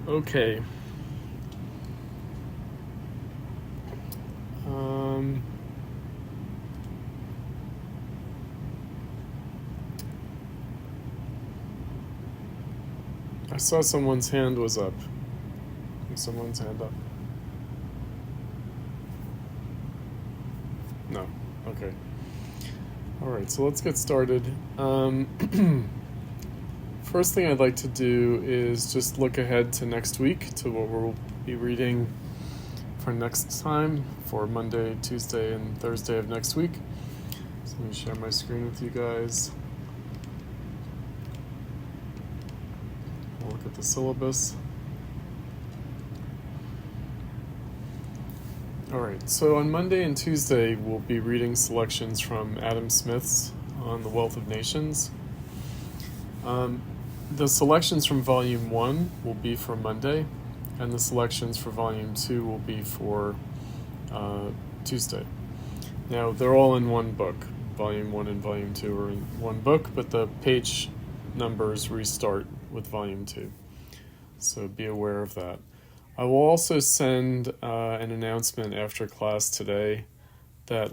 Okay. I saw someone's hand was up. Someone's hand up? No. Okay. All right, so let's get started. First thing I'd like to do is just look ahead to next week, to what we'll be reading for next time, for Monday, Tuesday, and Thursday of next week. So let me share my screen with you guys. We'll look at the syllabus. All right, so on Monday and Tuesday, we'll be reading selections from Adam Smith's On the Wealth of Nations. The selections from Volume 1 will be for Monday, and the selections for Volume 2 will be for Tuesday. Now, they're all in one book. Volume 1 and Volume 2 are in one book, but the page numbers restart with Volume 2. So be aware of that. I will also send an announcement after class today that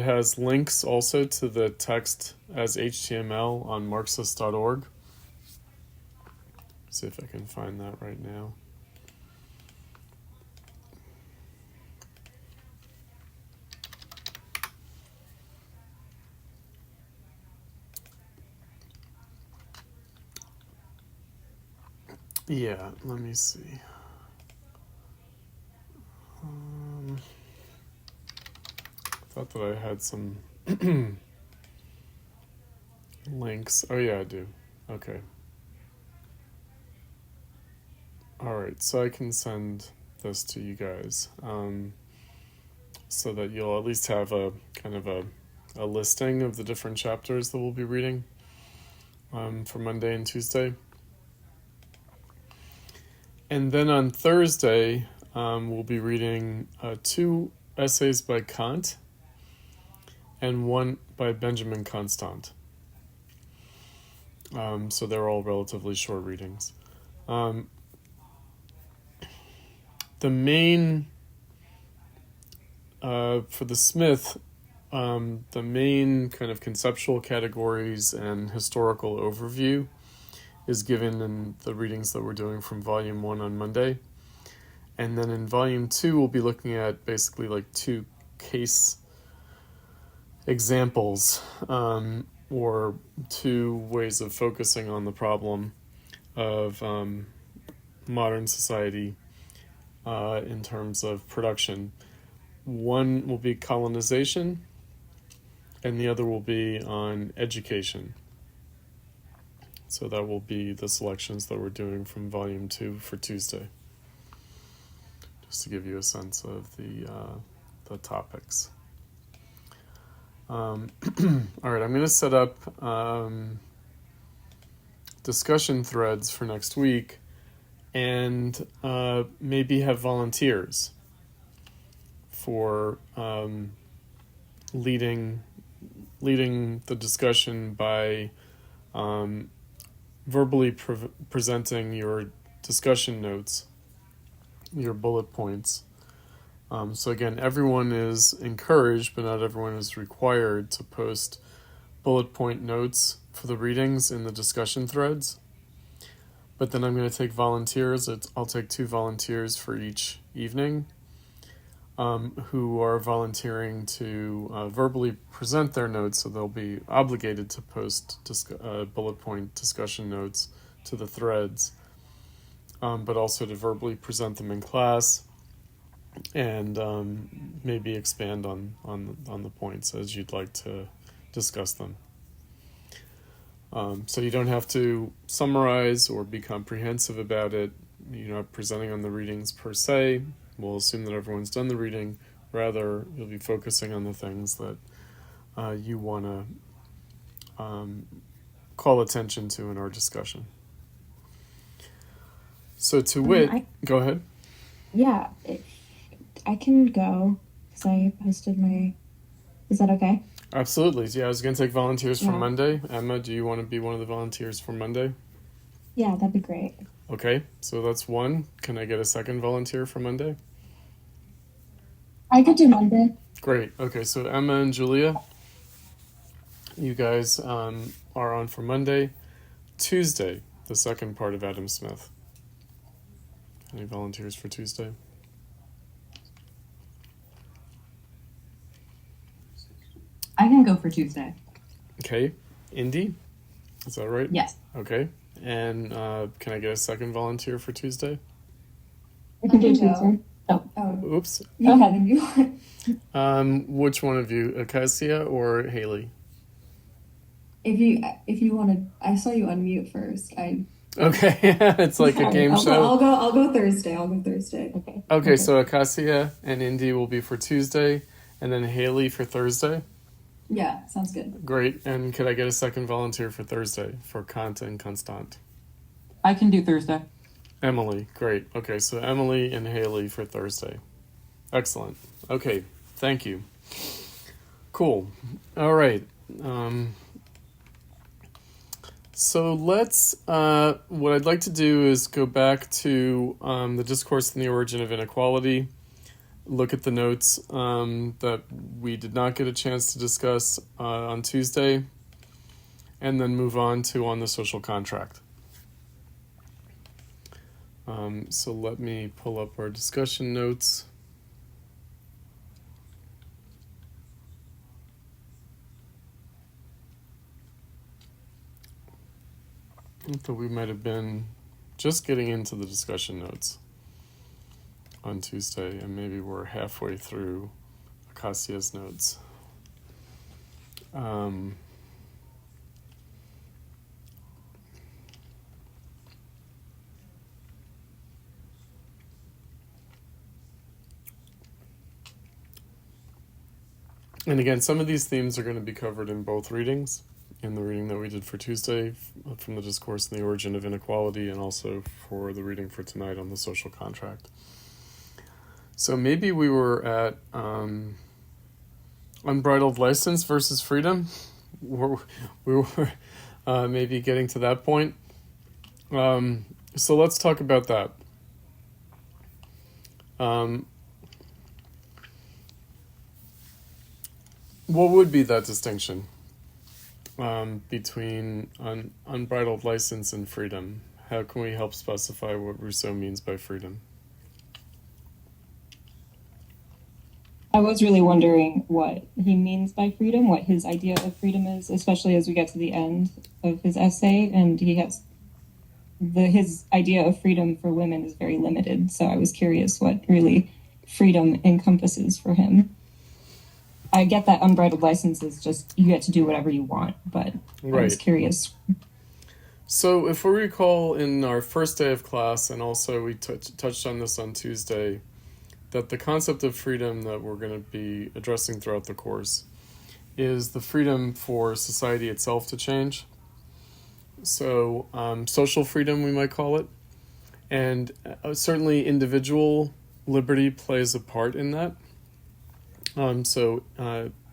has links also to the text as HTML on Marxist.org. See if I can find that right now. Yeah, let me see. Thought that I had some links. Oh yeah, I do. Okay. All right, so I can send this to you guys, so that you'll at least have a kind of a listing of the different chapters that we'll be reading for Monday and Tuesday. And then on Thursday, we'll be reading 2 essays by Kant and 1 by Benjamin Constant. So they're all relatively short readings. The main, for the Smith, the main kind of conceptual categories and historical overview is given in the readings that we're doing from Volume 1 on Monday. And then in Volume 2, we'll be looking at basically like 2 case examples, or 2 ways of focusing on the problem of modern society in terms of production. One will be colonization, and the other will be on education. So that will be the selections that we're doing from Volume 2 for Tuesday, just to give you a sense of the topics. All right, I'm going to set up discussion threads for next week, and maybe have volunteers for leading the discussion by verbally presenting your discussion notes, your bullet points. So again, everyone is encouraged, but not everyone is required to post bullet point notes for the readings in the discussion threads. But then I'm going to take volunteers. I'll take 2 volunteers for each evening, who are volunteering to verbally present their notes, so they'll be obligated to post bullet point discussion notes to the threads, but also to verbally present them in class, and maybe expand on the points as you'd like to discuss them. So you don't have to summarize or be comprehensive about it. You're not presenting on the readings per se. We'll assume that everyone's done the reading. Rather, you'll be focusing on the things that you want to call attention to in our discussion. So to wit, go ahead. Yeah, I can go because I posted my. Is that okay? Absolutely. Yeah, I was going to take volunteers for Yeah. Monday. Emma, do you want to be one of the volunteers for Monday? Yeah, that'd be great. Okay, so that's one. Can I get a second volunteer for Monday? I could do Monday. Great. Okay, so Emma and Julia, you guys are on for Monday. Tuesday, the second part of Adam Smith. Any volunteers for Tuesday? I can go for Tuesday. Okay. Indy? Is that right? Yes. Okay. And can I get a second volunteer for Tuesday? I can do Tuesday. Oh. Oops. Go ahead if you want. Which one of you, Acacia or Haley? If you want to, I saw you unmute first. Okay, it's like a game show. I'll go Thursday. Okay. Okay, so Acacia and Indy will be for Tuesday, and then Haley for Thursday. Yeah, sounds good. Great. And could I get a second volunteer for Thursday for Kant and Constant? I can do Thursday. Emily. Great. Okay, so Emily and Haley for Thursday. Excellent. Okay, thank you. Cool. All right. So let's, what I'd like to do is go back to the Discourse on the Origin of Inequality, look at the notes that we did not get a chance to discuss on Tuesday, and then move on to On the Social Contract. So let me pull up our discussion notes. I thought we might have been just getting into the discussion notes on Tuesday, and maybe we're halfway through Acacia's notes. And again, some of these themes are going to be covered in both readings, in the reading that we did for Tuesday from the Discourse on the Origin of Inequality, and also for the reading for tonight on the Social Contract. So maybe we were at unbridled license versus freedom. We were maybe getting to that point. So let's talk about that. What would be that distinction between unbridled license and freedom? How can we help specify what Rousseau means by freedom? I was really wondering what he means by freedom, what his idea of freedom is, especially as we get to the end of his essay, and he has his idea of freedom for women is very limited. So I was curious what really freedom encompasses for him. I get that unbridled license is just you get to do whatever you want, but right. I was curious. So if we recall in our first day of class, and also we touched on this on Tuesday, that the concept of freedom that we're going to be addressing throughout the course is the freedom for society itself to change. So social freedom, we might call it. And certainly individual liberty plays a part in that. So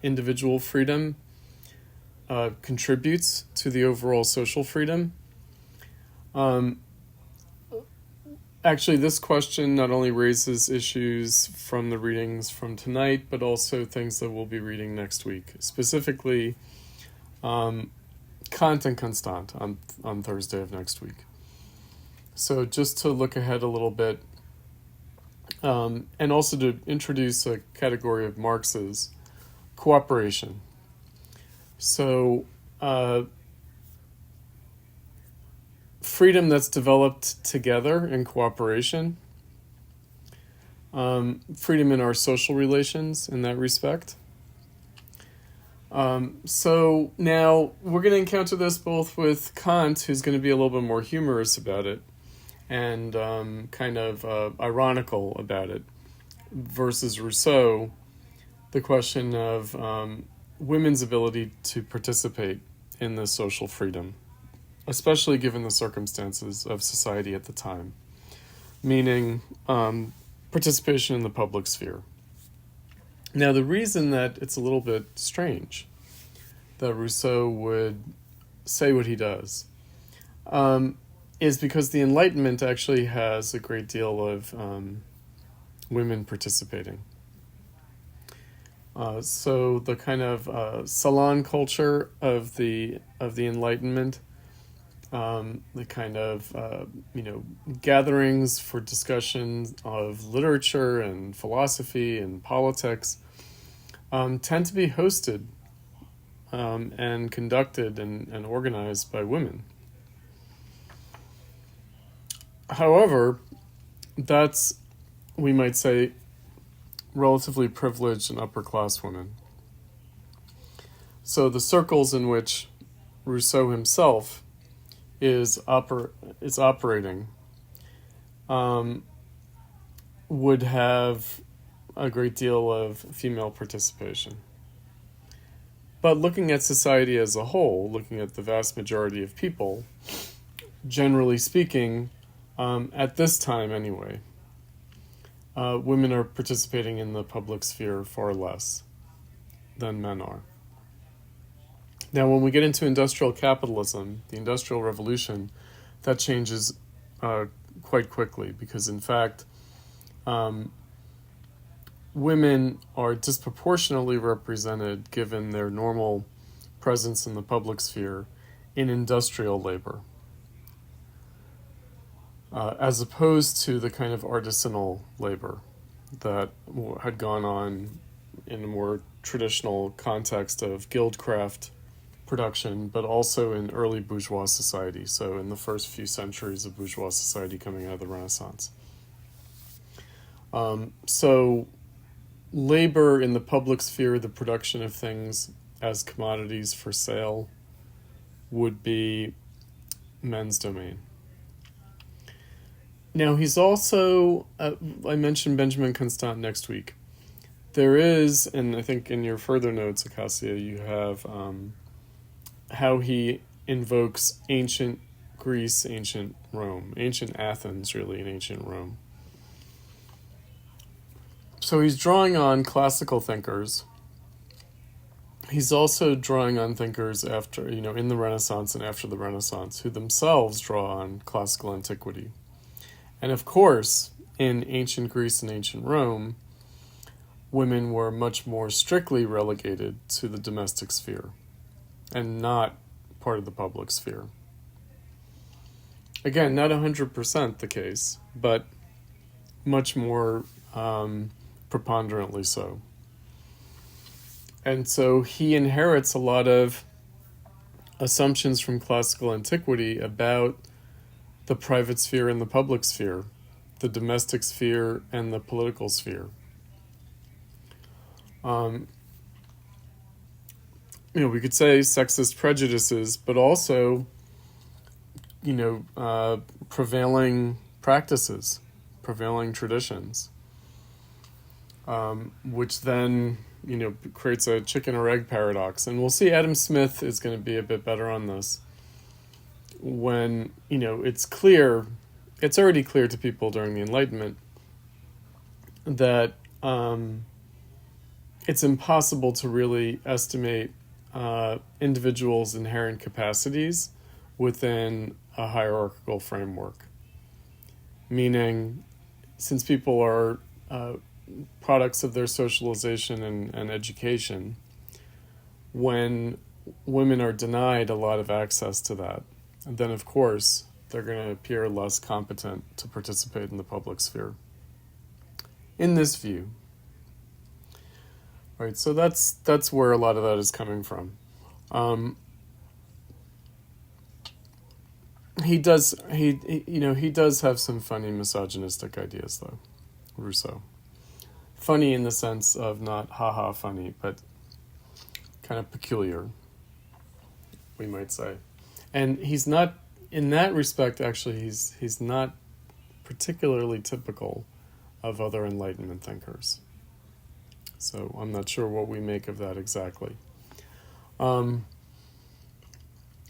individual freedom contributes to the overall social freedom. Actually, this question not only raises issues from the readings from tonight, but also things that we'll be reading next week. Specifically, Kant and Constant on Thursday of next week. So just to look ahead a little bit, and also to introduce a category of Marx's, cooperation. So freedom that's developed together in cooperation, freedom in our social relations in that respect. So now we're going to encounter this both with Kant, who's going to be a little bit more humorous about it, and kind of ironical about it, versus Rousseau, the question of women's ability to participate in this social freedom, especially given the circumstances of society at the time, meaning participation in the public sphere. Now, the reason that it's a little bit strange that Rousseau would say what he does is because the Enlightenment actually has a great deal of women participating. So the kind of salon culture of the Enlightenment, the kind of gatherings for discussion of literature and philosophy and politics tend to be hosted and conducted and organized by women. However, that's, we might say, relatively privileged and upper-class women. So the circles in which Rousseau himself is operating would have a great deal of female participation. But looking at society as a whole, looking at the vast majority of people, generally speaking, at this time anyway, women are participating in the public sphere far less than men are. Now, when we get into industrial capitalism, the Industrial Revolution, that changes quite quickly because, in fact, women are disproportionately represented, given their normal presence in the public sphere, in industrial labor, as opposed to the kind of artisanal labor that had gone on in a more traditional context of guildcraft production, but also in early bourgeois society, so in the first few centuries of bourgeois society coming out of the Renaissance. So labor in the public sphere, the production of things as commodities for sale, would be men's domain. Now, he's also, I mentioned Benjamin Constant next week. There is, and I think in your further notes, Acacia, you have how he invokes ancient Greece, ancient Rome, ancient Athens, really, and ancient Rome. So he's drawing on classical thinkers. He's also drawing on thinkers after, in the Renaissance and after the Renaissance, who themselves draw on classical antiquity. And of course, in ancient Greece and ancient Rome, women were much more strictly relegated to the domestic sphere and not part of the public sphere. Again, not 100% the case, but much more preponderantly so. And so he inherits a lot of assumptions from classical antiquity about the private sphere and the public sphere, the domestic sphere and the political sphere. We could say sexist prejudices, but also, prevailing practices, prevailing traditions, which then, creates a chicken or egg paradox. And we'll see Adam Smith is going to be a bit better on this when, it's already clear to people during the Enlightenment that it's impossible to really estimate individuals' inherent capacities within a hierarchical framework. Meaning, since people are products of their socialization and education, when women are denied a lot of access to that, then of course they're going to appear less competent to participate in the public sphere. In this view. Right, so that's where a lot of that is coming from. He does have some funny misogynistic ideas, though, Rousseau. Funny in the sense of not haha funny, but kind of peculiar, we might say. And he's not, in that respect, actually, he's not particularly typical of other Enlightenment thinkers. So I'm not sure what we make of that exactly.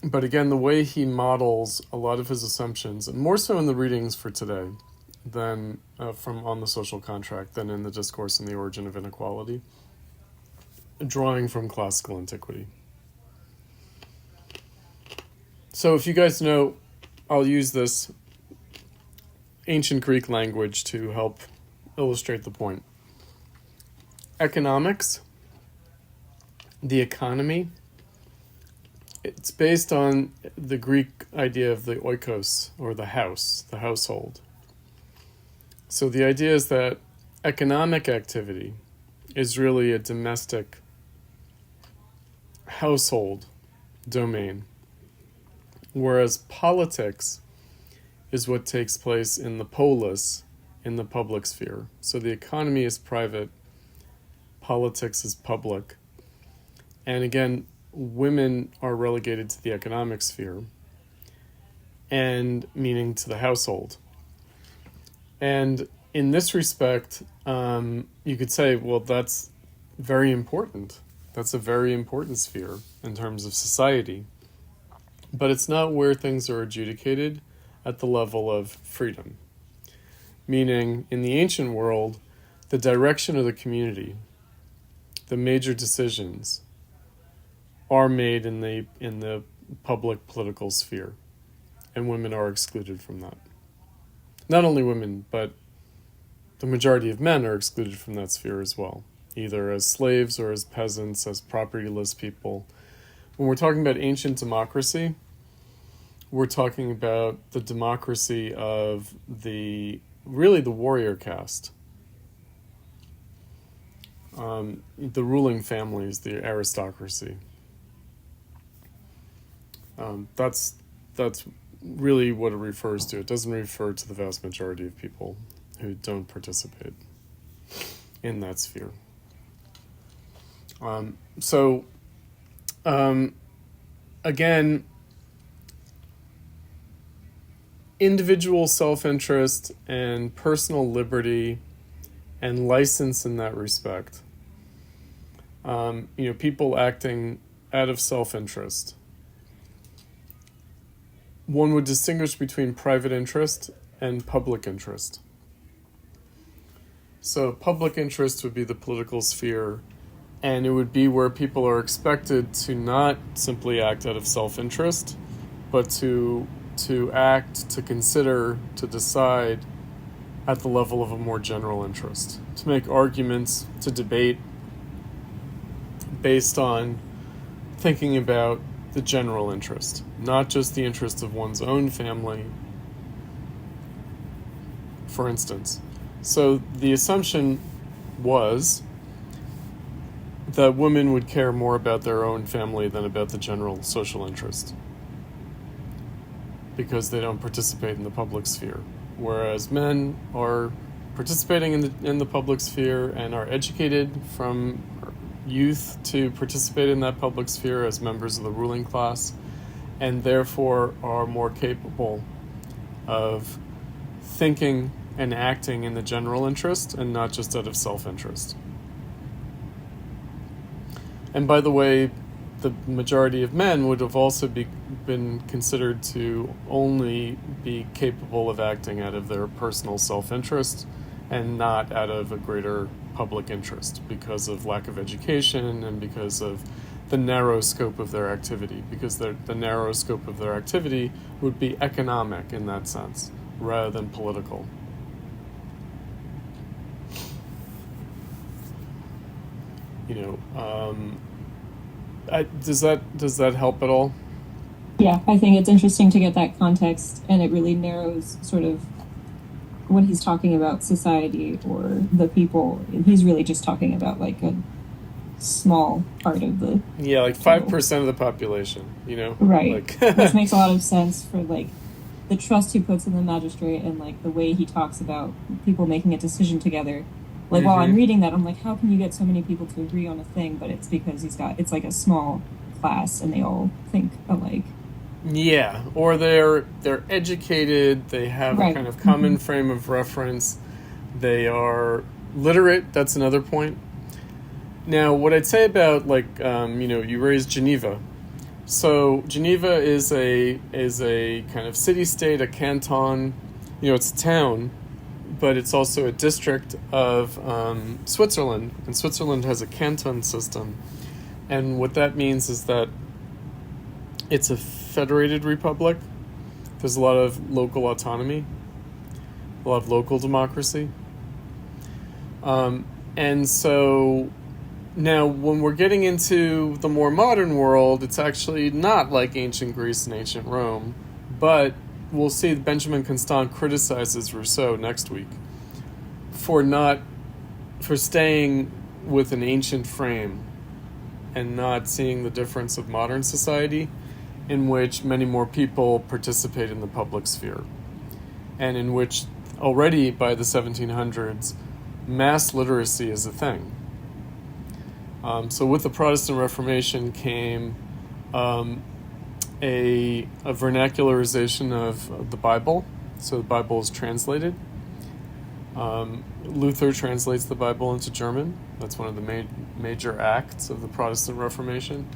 But again, the way he models a lot of his assumptions, and more so in the readings for today than from On the Social Contract, than in the Discourse on the Origin of Inequality, drawing from classical antiquity. So if you guys know, I'll use this ancient Greek language to help illustrate the point. Economics, the economy, it's based on the Greek idea of the oikos, or the house, the household. So the idea is that economic activity is really a domestic household domain, whereas politics is what takes place in the polis, in the public sphere. So the economy is private, politics is public. And again, women are relegated to the economic sphere, and meaning to the household. And in this respect, you could say, well, that's very important. That's a very important sphere in terms of society. But it's not where things are adjudicated at the level of freedom. Meaning, in the ancient world, the direction of the community, the major decisions, are made in the public political sphere, and women are excluded from that. Not only women, but the majority of men are excluded from that sphere as well, either as slaves or as peasants, as propertyless people. When we're talking about ancient democracy, we're talking about the democracy of the warrior caste, the ruling families, the aristocracy. That's really what it refers to. It doesn't refer to the vast majority of people who don't participate in that sphere. Again, individual self-interest and personal liberty and license in that respect. People acting out of self-interest. One would distinguish between private interest and public interest. So public interest would be the political sphere, and it would be where people are expected to not simply act out of self-interest, but to act, to consider, to decide at the level of a more general interest, to make arguments, to debate based on thinking about the general interest, not just the interest of one's own family, for instance. So the assumption was that women would care more about their own family than about the general social interest, because they don't participate in the public sphere, whereas men are participating in the public sphere and are educated from youth to participate in that public sphere as members of the ruling class, and therefore are more capable of thinking and acting in the general interest and not just out of self-interest. And by the way, the majority of men would have also been considered to only be capable of acting out of their personal self-interest and not out of a greater public interest because of lack of education and because of the narrow scope of their activity, because the narrow scope of their activity would be economic in that sense rather than political. Does that help at all? Yeah, I think it's interesting to get that context, and it really narrows sort of when he's talking about society or the people. He's really just talking about like a small part of the 5% of the population, right, which makes a lot of sense for like the trust he puts in the magistrate and like the way he talks about people making a decision together. Like, while I'm reading that, I'm like, how can you get so many people to agree on a thing? But it's because it's like a small class and they all think alike. Yeah, or they're educated, they have a kind of common frame of reference, they are literate, that's another point. Now, what I'd say about you raised Geneva. So Geneva is a kind of city-state, a canton. It's a town, but it's also a district of Switzerland, and Switzerland has a canton system. And what that means is that it's a federated republic. There's a lot of local autonomy, a lot of local democracy. And so now when we're getting into the more modern world, it's actually not like ancient Greece and ancient Rome, but we'll see Benjamin Constant criticizes Rousseau next week for staying with an ancient frame and not seeing the difference of modern society, in which many more people participate in the public sphere, and in which already by the 1700s, mass literacy is a thing. So with the Protestant Reformation came a vernacularization of the Bible. So the Bible is translated. Luther translates the Bible into German. That's one of the major acts of the Protestant Reformation.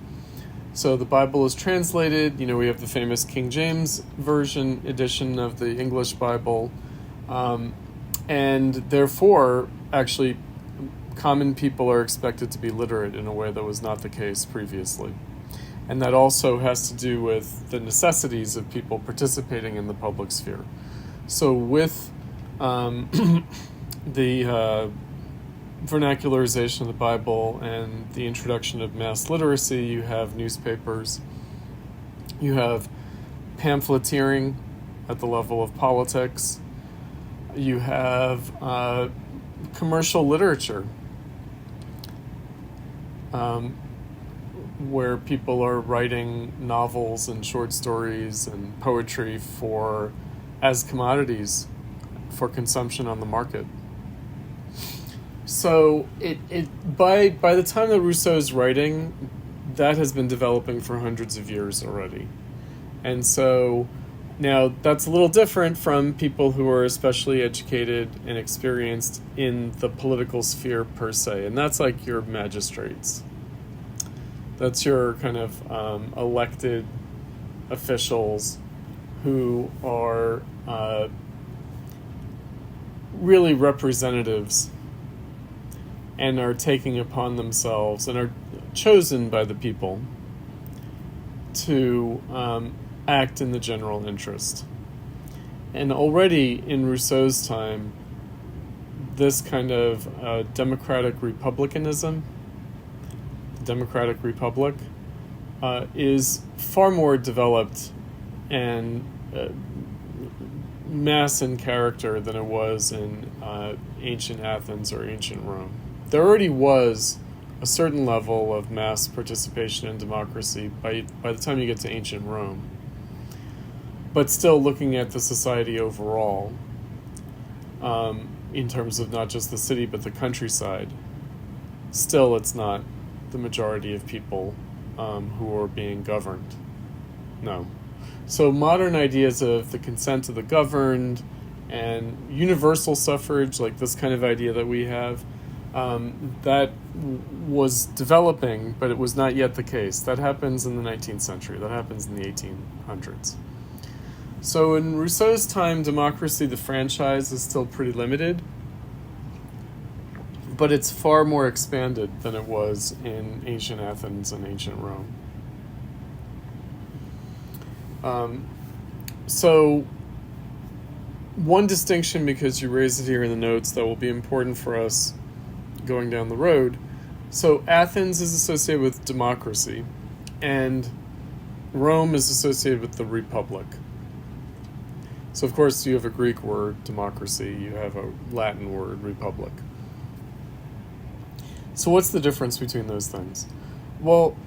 So the Bible is translated. We have the famous King James version edition of the English Bible. And therefore, actually, common people are expected to be literate in a way that was not the case previously. And that also has to do with the necessities of people participating in the public sphere. So with the vernacularization of the Bible and the introduction of mass literacy, you have newspapers, you have pamphleteering at the level of politics, you have commercial literature, where people are writing novels and short stories and poetry as commodities for consumption on the market. So by the time that Rousseau is writing, that has been developing for hundreds of years already. And so now that's a little different from people who are especially educated and experienced in the political sphere per se. And that's like your magistrates. That's your kind of elected officials who are really representatives and are taking upon themselves and are chosen by the people to act in the general interest. And already in Rousseau's time, this kind of democratic republicanism, the democratic republic, is far more developed and mass in character than it was in ancient Athens or ancient Rome. There already was a certain level of mass participation in democracy by the time you get to ancient Rome. But still looking at the society overall, in terms of not just the city but the countryside, still it's not the majority of people who are being governed. No. So modern ideas of the consent of the governed and universal suffrage, like this kind of idea that we have, that was developing, but it was not yet the case. That happens in the 19th century. That happens in the 1800s. So in Rousseau's time, democracy, the franchise, is still pretty limited, but it's far more expanded than it was in ancient Athens and ancient Rome. So one distinction, because you raised it here in the notes, that will be important for us going down the road. So Athens is associated with democracy, and Rome is associated with the republic. So of course you have a Greek word, democracy, you have a Latin word, republic. So what's the difference between those things? Well,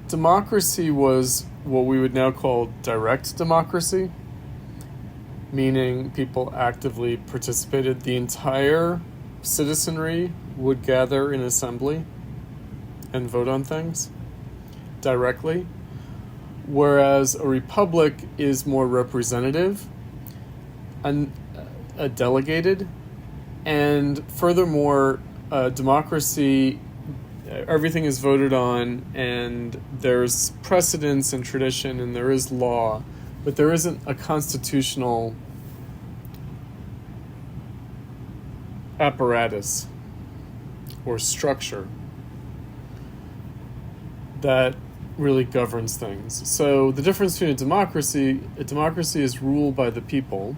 democracy was what we would now call direct democracy, meaning people actively participated. The entire citizenry would gather in assembly and vote on things directly, whereas a republic is more representative and delegated, and furthermore, democracy everything is voted on, and there's precedence and tradition, and there is law, but there isn't a constitutional apparatus or structure that really governs things. So the difference between a democracy is ruled by the people,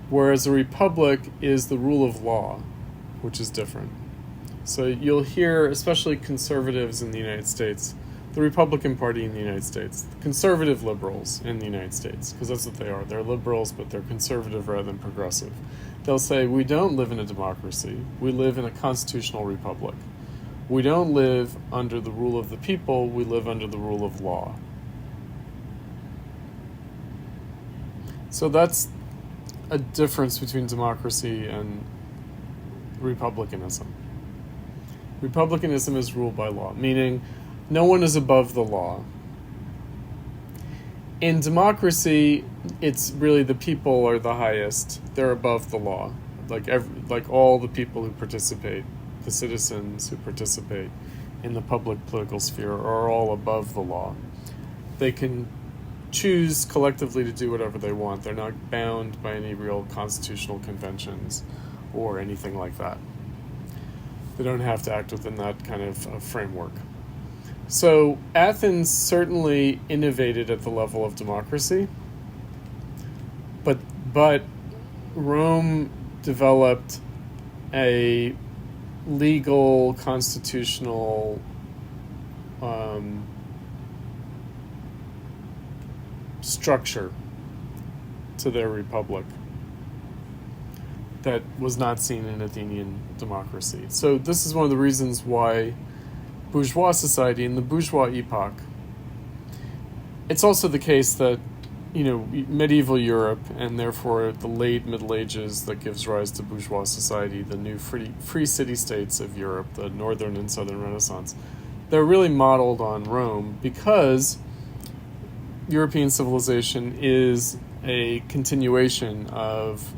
whereas a republic is the rule of law, which is different. So you'll hear, especially conservatives in the United States, the Republican Party in the United States, the conservative liberals in the United States, because that's what they are. They're liberals, but they're conservative rather than progressive. They'll say, we don't live in a democracy. We live in a constitutional republic. We don't live under the rule of the people. We live under the rule of law. So that's a difference between democracy and republicanism. Republicanism is ruled by law, meaning no one is above the law. In democracy, it's really the people are the highest. They're above the law. Like all the people who participate, the citizens who participate in the public political sphere are all above the law. They can choose collectively to do whatever they want. They're not bound by any real constitutional conventions or anything like that. They don't have to act within that kind of framework. So Athens certainly innovated at the level of democracy, but Rome developed a legal, constitutional structure to their republic that was not seen in Athenian democracy. So this is one of the reasons why bourgeois society in the bourgeois epoch, it's also the case that, medieval Europe and therefore the late Middle Ages that gives rise to bourgeois society, the new free city-states of Europe, the Northern and Southern Renaissance, they're really modeled on Rome because European civilization is a continuation of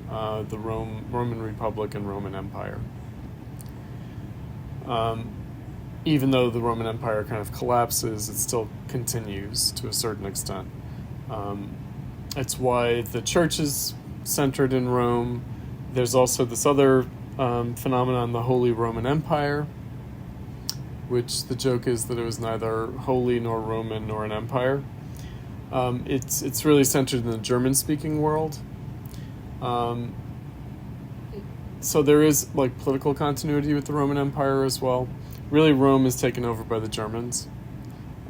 the Roman Republic and Roman Empire. Even though the Roman Empire kind of collapses, it still continues to a certain extent. It's why the church is centered in Rome. There's also this other phenomenon, the Holy Roman Empire, which the joke is that it was neither holy nor Roman nor an empire. It's really centered in the German-speaking world. So there is political continuity with the Roman Empire as well. Really, Rome is taken over by the Germans,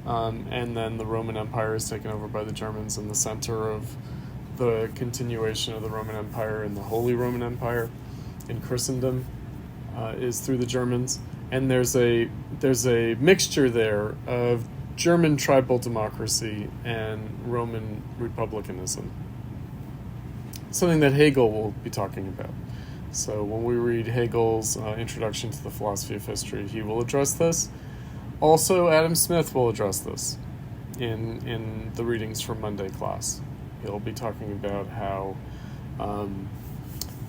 and then the Roman Empire is taken over by the Germans, and the center of the continuation of the Roman Empire and the Holy Roman Empire in Christendom is through the Germans. And there's a mixture there of German tribal democracy and Roman republicanism, something that Hegel will be talking about. So when we read Hegel's Introduction to the Philosophy of History, he will address this. Also, Adam Smith will address this in the readings from Monday class. He'll be talking about how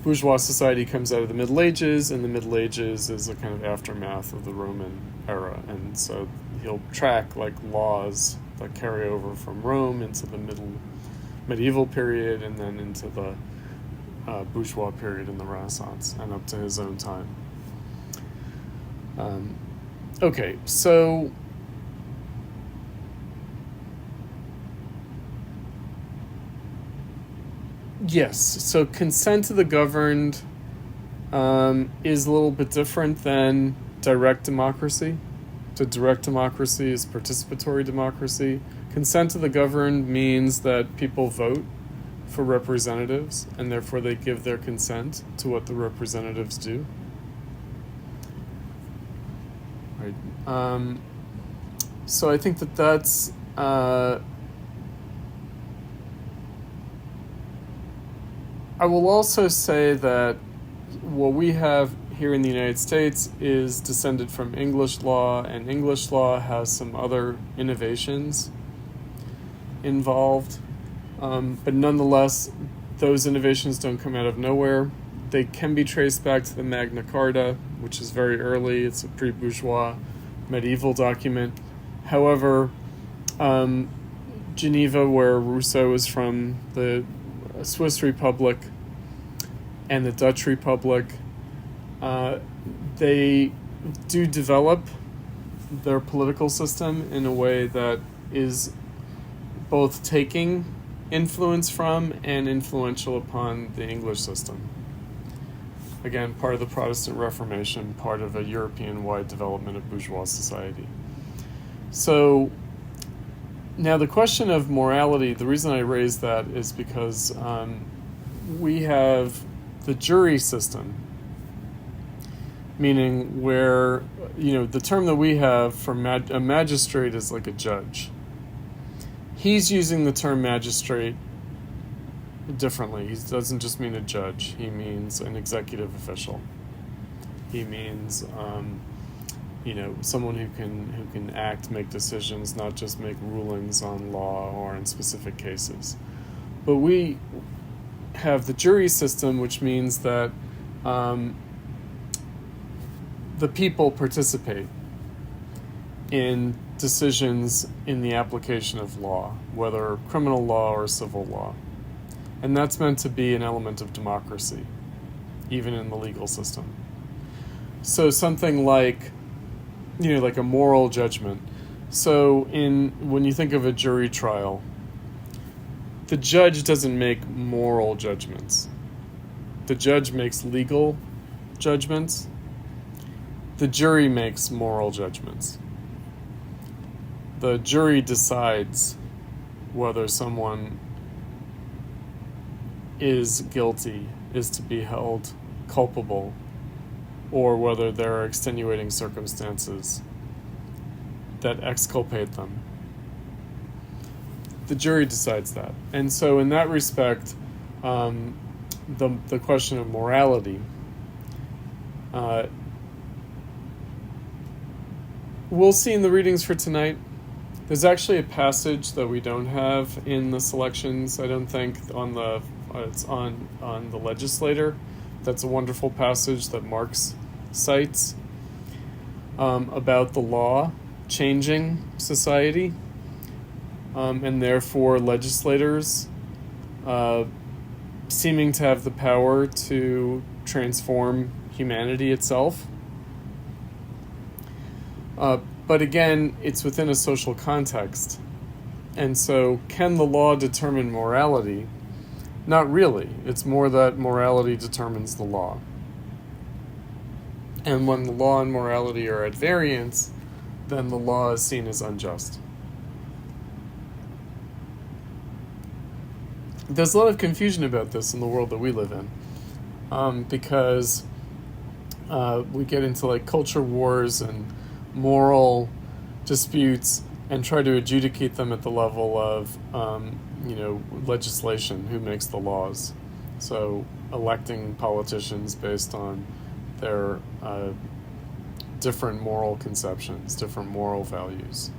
bourgeois society comes out of the Middle Ages, and the Middle Ages is a kind of aftermath of the Roman era. And so he'll track laws that carry over from Rome into the medieval period and then into the bourgeois period in the Renaissance and up to his own time. Okay, so yes, so consent to the governed is a little bit different than direct democracy. So direct democracy is participatory democracy. Consent to the governed means that people vote for representatives, and therefore they give their consent to what the representatives do. Right. So I think that's I will also say that what we have here in the United States is descended from English law, and English law has some other innovations involved. But nonetheless, those innovations don't come out of nowhere. they can be traced back to the Magna Carta, which is very early. It's a pre-bourgeois medieval document. However, Geneva, where Rousseau is from, the Swiss Republic, and the Dutch Republic, they do develop their political system in a way that is both taking influence from and influential upon the English system. Again, part of the Protestant Reformation, part of a European-wide development of bourgeois society. So now the question of morality, the reason I raised that is because we have the jury system, meaning where, the term that we have for a magistrate is like a judge. He's using the term magistrate differently. He doesn't just mean a judge. He means an executive official. He means, someone who can act, make decisions, not just make rulings on law or in specific cases. But we have the jury system, which means that the people participate in decisions in the application of law, whether criminal law or civil law. And that's meant to be an element of democracy, even in the legal system. So something like, like a moral judgment. So when you think of a jury trial, the judge doesn't make moral judgments. The judge makes legal judgments. The jury makes moral judgments. The jury decides whether someone is guilty, is to be held culpable, or whether there are extenuating circumstances that exculpate them. The jury decides that. And so in that respect, the question of morality, we'll see in the readings for tonight. There's actually a passage that we don't have in the selections, I don't think, it's on the legislator. That's a wonderful passage that Marx cites about the law changing society, and therefore legislators seeming to have the power to transform humanity itself. But again, it's within a social context. And so can the law determine morality? Not really. It's more that morality determines the law. And when the law and morality are at variance, then the law is seen as unjust. There's a lot of confusion about this in the world that we live in, because we get into like culture wars and moral disputes and try to adjudicate them at the level of legislation, who makes the laws. So electing politicians based on their different moral conceptions, different moral values.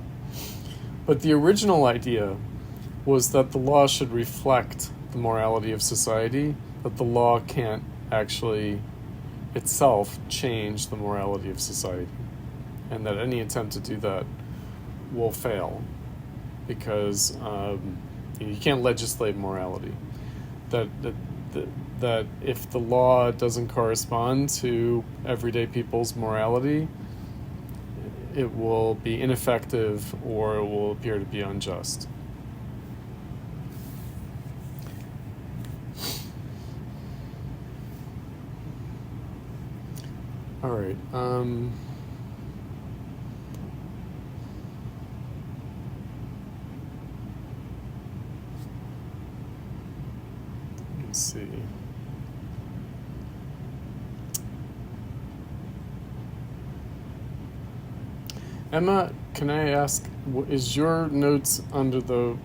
But the original idea was that the law should reflect the morality of society, that the law can't actually itself change the morality of society, and that any attempt to do that will fail because you can't legislate morality. That if the law doesn't correspond to everyday people's morality, it will be ineffective or it will appear to be unjust. All right. Let's see. Emma, can I ask, is your notes under the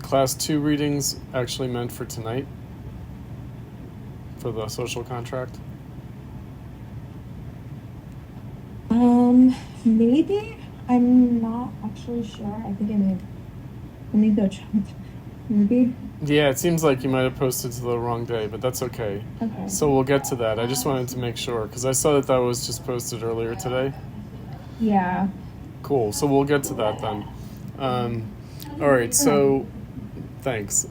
class 2 readings actually meant for tonight? For the social contract? Maybe. I'm not actually sure. I think I may. Let me go check. Maybe? Yeah, it seems like you might have posted to the wrong day, but that's okay. Okay. So we'll get to that. I just wanted to make sure, because I saw that was just posted earlier today. Yeah. Cool. So we'll get to that then. All right. So, thanks.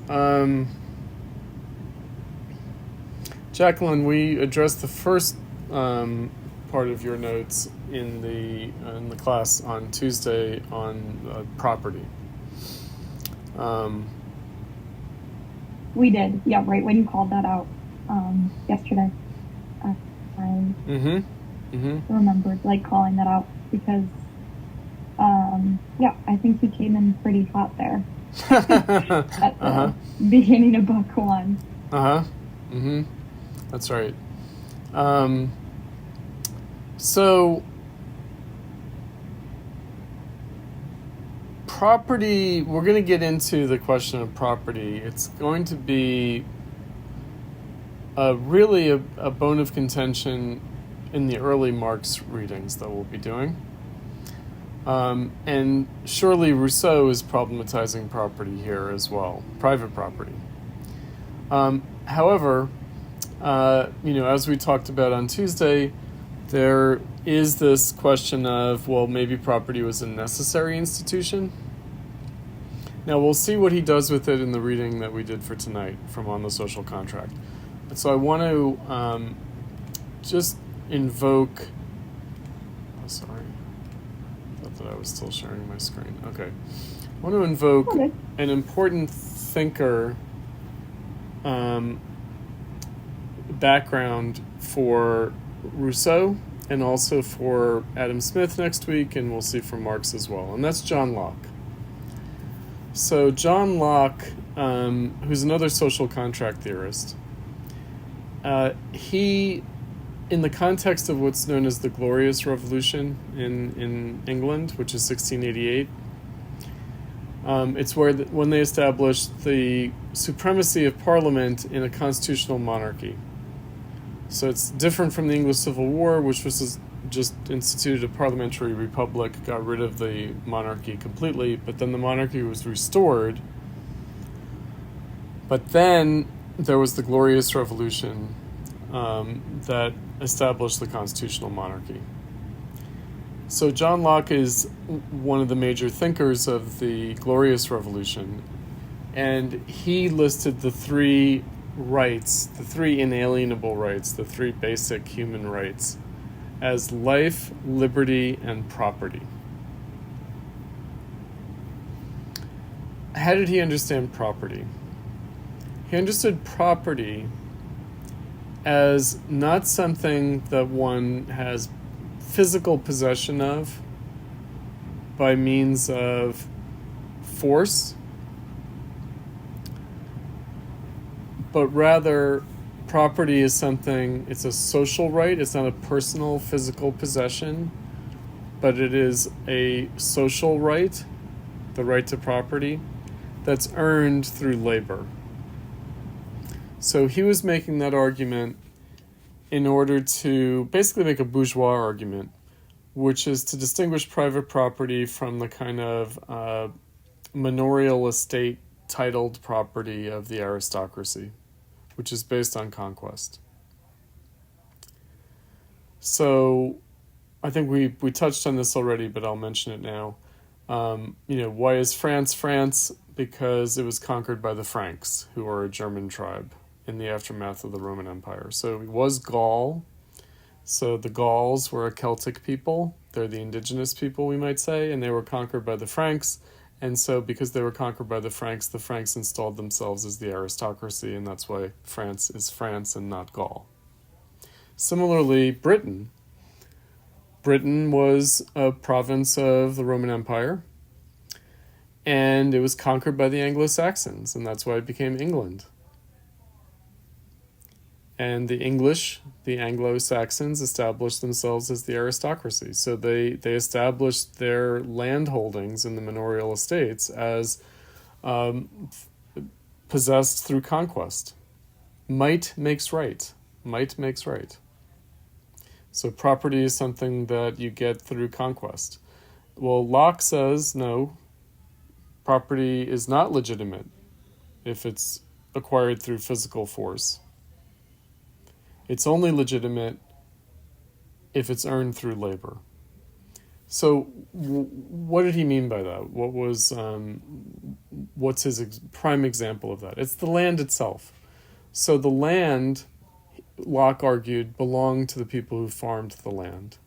Jacqueline, we addressed the first part of your notes in the class on Tuesday on property. We did. Yeah, right when you called that out yesterday. I remembered calling that out because I think he came in pretty hot there at the beginning of book one. That's right. So property, we're going to get into the question of property. It's going to be really a bone of contention in the early Marx readings that we'll be doing. And surely Rousseau is problematizing property here as well, private property. However, as we talked about on Tuesday, there is this question of, well, maybe property was a necessary institution. Now, we'll see what he does with it in the reading that we did for tonight from On the Social Contract. And so I want to just invoke... Oh, sorry. I thought that I was still sharing my screen. Okay. I want to invoke an important thinker background for Rousseau and also for Adam Smith next week, and we'll see for Marx as well. And that's John Locke. So John Locke, who's another social contract theorist, he, in the context of what's known as the Glorious Revolution in England, which is 1688, it's where when they established the supremacy of Parliament in a constitutional monarchy. So it's different from the English Civil War, which was just instituted a parliamentary republic, got rid of the monarchy completely, but then the monarchy was restored. But then there was the Glorious Revolution that established the constitutional monarchy. So John Locke is one of the major thinkers of the Glorious Revolution, and he listed the three rights, the three inalienable rights, the three basic human rights, as life, liberty, and property. How did he understand property? He understood property as not something that one has physical possession of by means of force, but rather property is something, it's a social right, it's not a personal physical possession, but it is a social right, the right to property, that's earned through labor. So he was making that argument in order to basically make a bourgeois argument, which is to distinguish private property from the kind of manorial estate titled property of the aristocracy, which is based on conquest. So I think we touched on this already, but I'll mention it now. Why is France France? Because it was conquered by the Franks, who are a German tribe in the aftermath of the Roman Empire. So it was Gaul. So the Gauls were a Celtic people. They're the indigenous people, we might say, and they were conquered by the Franks. And so because they were conquered by the Franks installed themselves as the aristocracy, and that's why France is France and not Gaul. Similarly, Britain. Britain was a province of the Roman Empire, and it was conquered by the Anglo-Saxons, and that's why it became England. And the English, the Anglo-Saxons, established themselves as the aristocracy. So they established their land holdings in the manorial estates as possessed through conquest. Might makes right. Might makes right. So property is something that you get through conquest. Well, Locke says, no, property is not legitimate if it's acquired through physical force. It's only legitimate if it's earned through labor. So what did he mean by that? What's his prime example of that? It's the land itself. So the land, Locke argued, belonged to the people who farmed the land,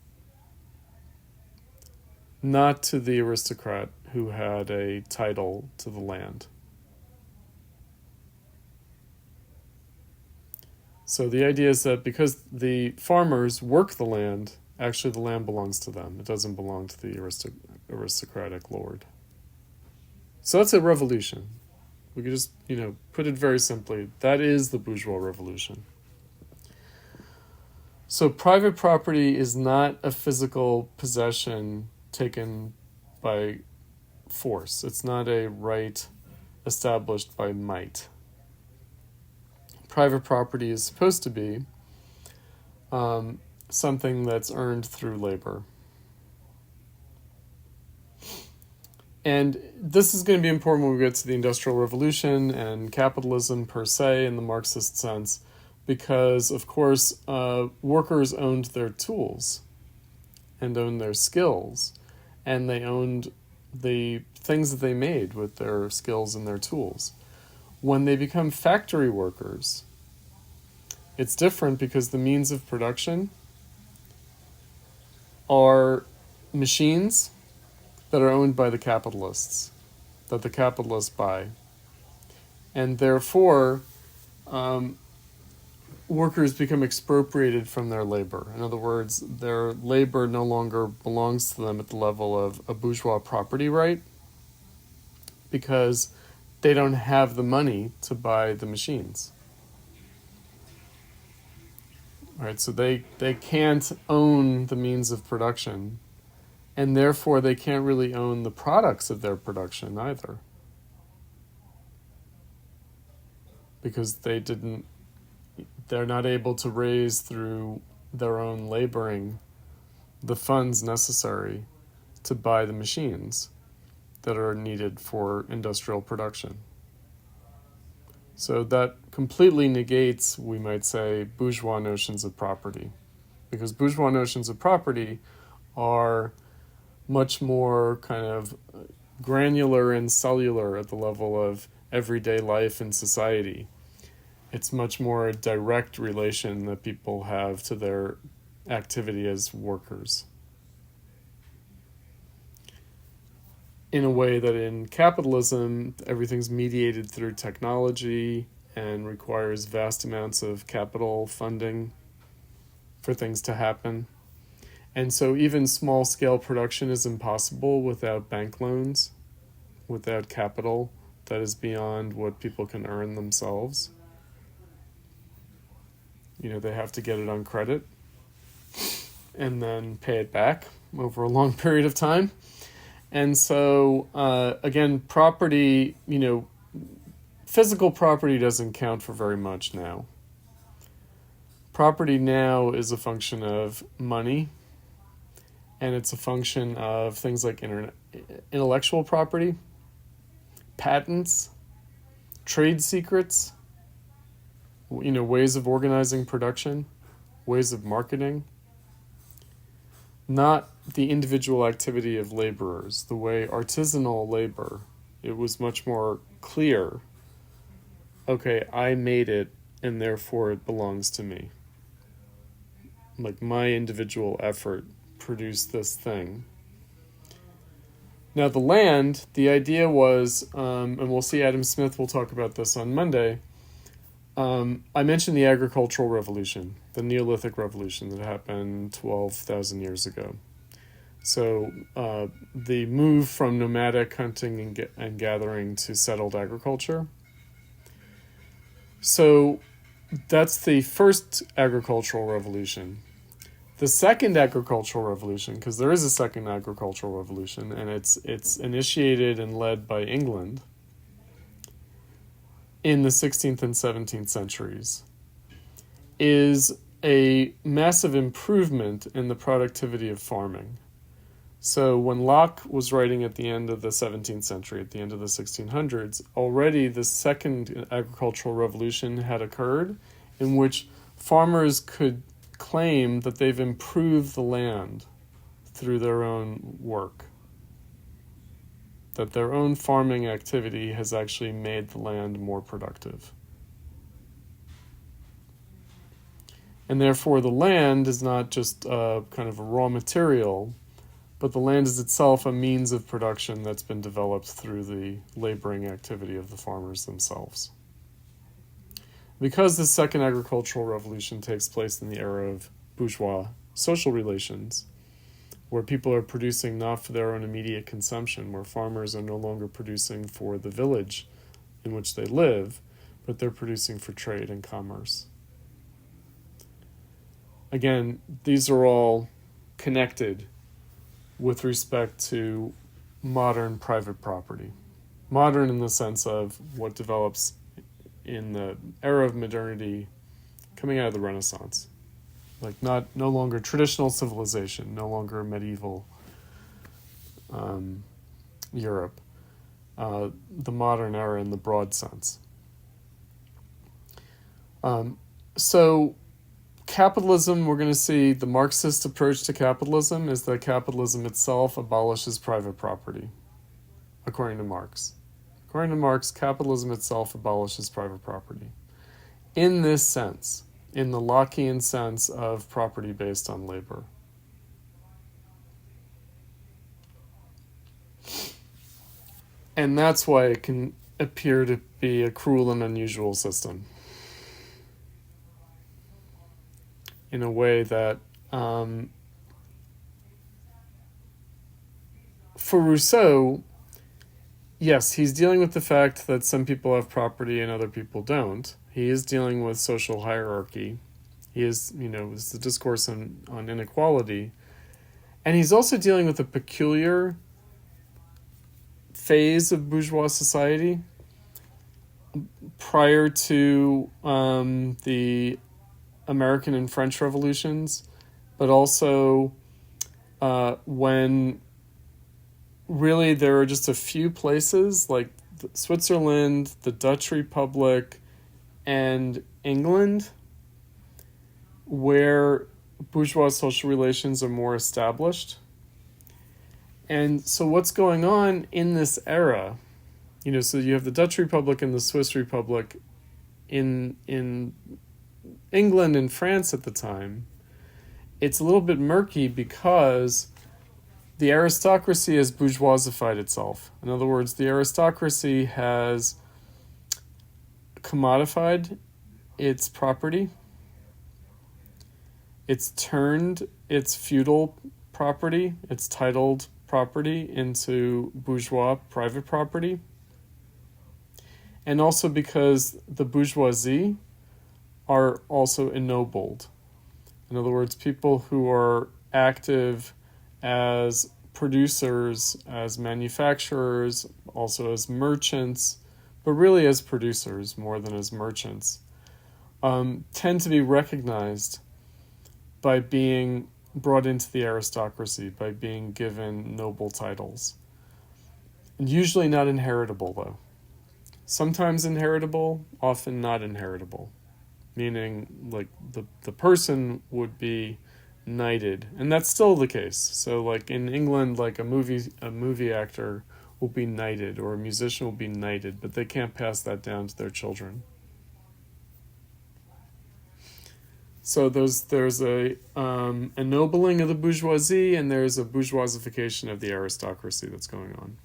not to the aristocrat who had a title to the land. So the idea is that because the farmers work the land, actually the land belongs to them. It doesn't belong to the aristocratic lord. So that's a revolution. We could just, put it very simply. That is the bourgeois revolution. So private property is not a physical possession taken by force. It's not a right established by might. Private property is supposed to be something that's earned through labor. And this is going to be important when we get to the Industrial Revolution and capitalism per se in the Marxist sense, because, of course, workers owned their tools and owned their skills, and they owned the things that they made with their skills and their tools. When they become factory workers, it's different because the means of production are machines that are owned by the capitalists, that the capitalists buy. And therefore, workers become expropriated from their labor. In other words, their labor no longer belongs to them at the level of a bourgeois property right, because they don't have the money to buy the machines. All right, so they can't own the means of production, and therefore they can't really own the products of their production either, because they're not able to raise through their own laboring the funds necessary to buy the machines that are needed for industrial production. So that completely negates, we might say, bourgeois notions of property, because bourgeois notions of property are much more kind of granular and cellular at the level of everyday life in society. It's much more a direct relation that people have to their activity as workers, in a way that in capitalism, everything's mediated through technology and requires vast amounts of capital funding for things to happen. And so even small-scale production is impossible without bank loans, without capital that is beyond what people can earn themselves. They have to get it on credit and then pay it back over a long period of time. And so, again, property, physical property doesn't count for very much now. Property now is a function of money, and it's a function of things like intellectual property, patents, trade secrets, ways of organizing production, ways of marketing. Not the individual activity of laborers, the way artisanal labor, it was much more clear. Okay, I made it, and therefore it belongs to me. Like my individual effort produced this thing. Now the land, the idea was, and we'll see Adam Smith will talk about this on Monday, I mentioned the agricultural revolution, the Neolithic revolution that happened 12,000 years ago. So the move from nomadic hunting and gathering to settled agriculture. So that's the first agricultural revolution. The second agricultural revolution, because there is a second agricultural revolution, and it's initiated and led by England in the 16th and 17th centuries, is a massive improvement in the productivity of farming. So when Locke was writing at the end of the 17th century, at the end of the 1600s, already the second agricultural revolution had occurred, in which farmers could claim that they've improved the land through their own work, that their own farming activity has actually made the land more productive. And therefore the land is not just kind of a raw material, but the land is itself a means of production that's been developed through the laboring activity of the farmers themselves. Because the second agricultural revolution takes place in the era of bourgeois social relations, where people are producing not for their own immediate consumption, where farmers are no longer producing for the village in which they live, but they're producing for trade and commerce. Again, these are all connected with respect to modern private property. Modern in the sense of what develops in the era of modernity coming out of the Renaissance. Like no longer traditional civilization, no longer medieval Europe. The modern era in the broad sense. So capitalism, we're going to see the Marxist approach to capitalism is that capitalism itself abolishes private property, according to Marx. According to Marx, capitalism itself abolishes private property. In this sense, in the Lockean sense of property based on labor. And that's why it can appear to be a cruel and unusual system. In a way that, for Rousseau, yes, he's dealing with the fact that some people have property and other people don't. He is dealing with social hierarchy. He is, it's the discourse on inequality. And he's also dealing with a peculiar phase of bourgeois society prior to the American and French revolutions, but also when really there are just a few places like Switzerland, the Dutch Republic, and England where bourgeois social relations are more established. And so what's going on in this era, so you have the Dutch Republic and the Swiss Republic in England and France at the time. It's a little bit murky because the aristocracy has bourgeoisified itself. In other words, the aristocracy has commodified its property. It's turned its feudal property, its titled property, into bourgeois private property. And also because the bourgeoisie are also ennobled. In other words, people who are active as producers, as manufacturers, also as merchants, but really as producers more than as merchants, tend to be recognized by being brought into the aristocracy, by being given noble titles. Usually not inheritable, though. Sometimes inheritable, often not inheritable. Meaning, like, the person would be knighted, and that's still the case. So, like, in England, like, a movie actor will be knighted, or a musician will be knighted, but they can't pass that down to their children. So there's a ennobling of the bourgeoisie, and there's a bourgeoisification of the aristocracy that's going on.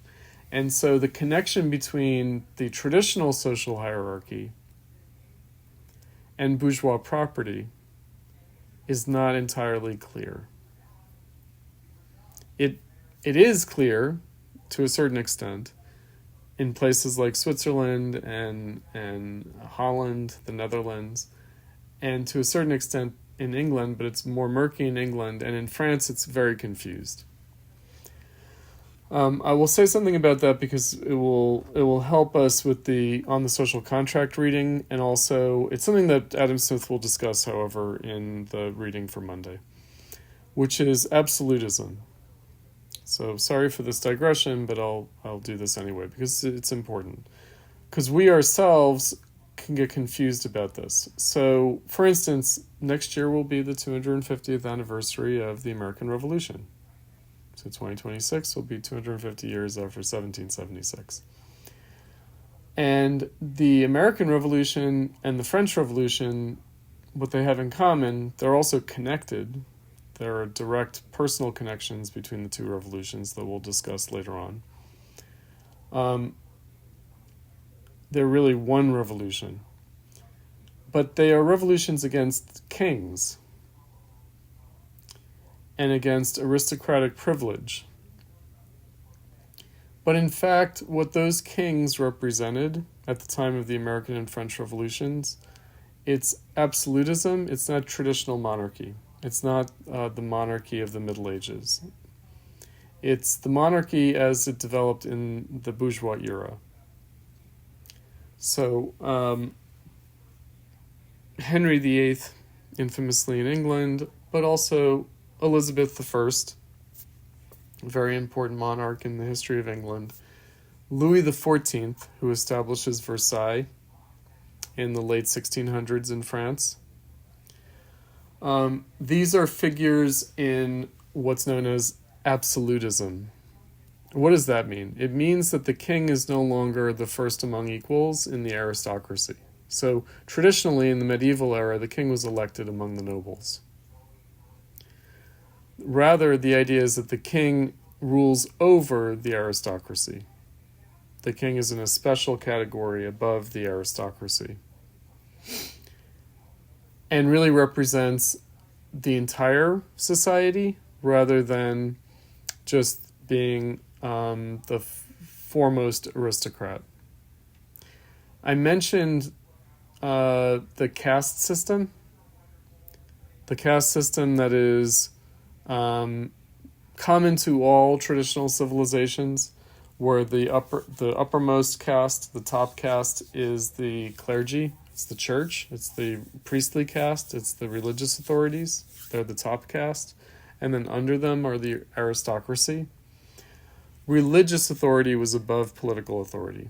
And so the connection between the traditional social hierarchy and bourgeois property is not entirely clear. It is clear, to a certain extent, in places like Switzerland and Holland, the Netherlands, and to a certain extent in England, but it's more murky in England, and in France it's very confused. I will say something about that because it will help us with on the social contract reading, and also it's something that Adam Smith will discuss, however, in the reading for Monday, which is absolutism. So sorry for this digression, but I'll do this anyway because it's important. Because we ourselves can get confused about this. So, for instance, next year will be the 250th anniversary of the American Revolution. So 2026 will be 250 years after 1776. And the American Revolution and the French Revolution, what they have in common, they're also connected. There are direct personal connections between the two revolutions that we'll discuss later on. They're really one revolution. But they are revolutions against kings and against aristocratic privilege. But in fact, what those kings represented at the time of the American and French revolutions, it's absolutism, it's not traditional monarchy. It's not the monarchy of the Middle Ages. It's the monarchy as it developed in the bourgeois era. So, Henry VIII, infamously in England, but also Elizabeth I, a very important monarch in the history of England. Louis XIV, who establishes Versailles in the late 1600s in France. These are figures in what's known as absolutism. What does that mean? It means that the king is no longer the first among equals in the aristocracy. So traditionally in the medieval era, the king was elected among the nobles. Rather, the idea is that the king rules over the aristocracy. The king is in a special category above the aristocracy and really represents the entire society rather than just being the foremost aristocrat. I mentioned the caste system. The caste system that is common to all traditional civilizations, where the uppermost caste, the top caste, is the clergy. It's the church. It's the priestly caste. It's the religious authorities. They're the top caste. And then under them are the aristocracy. Religious authority was above political authority.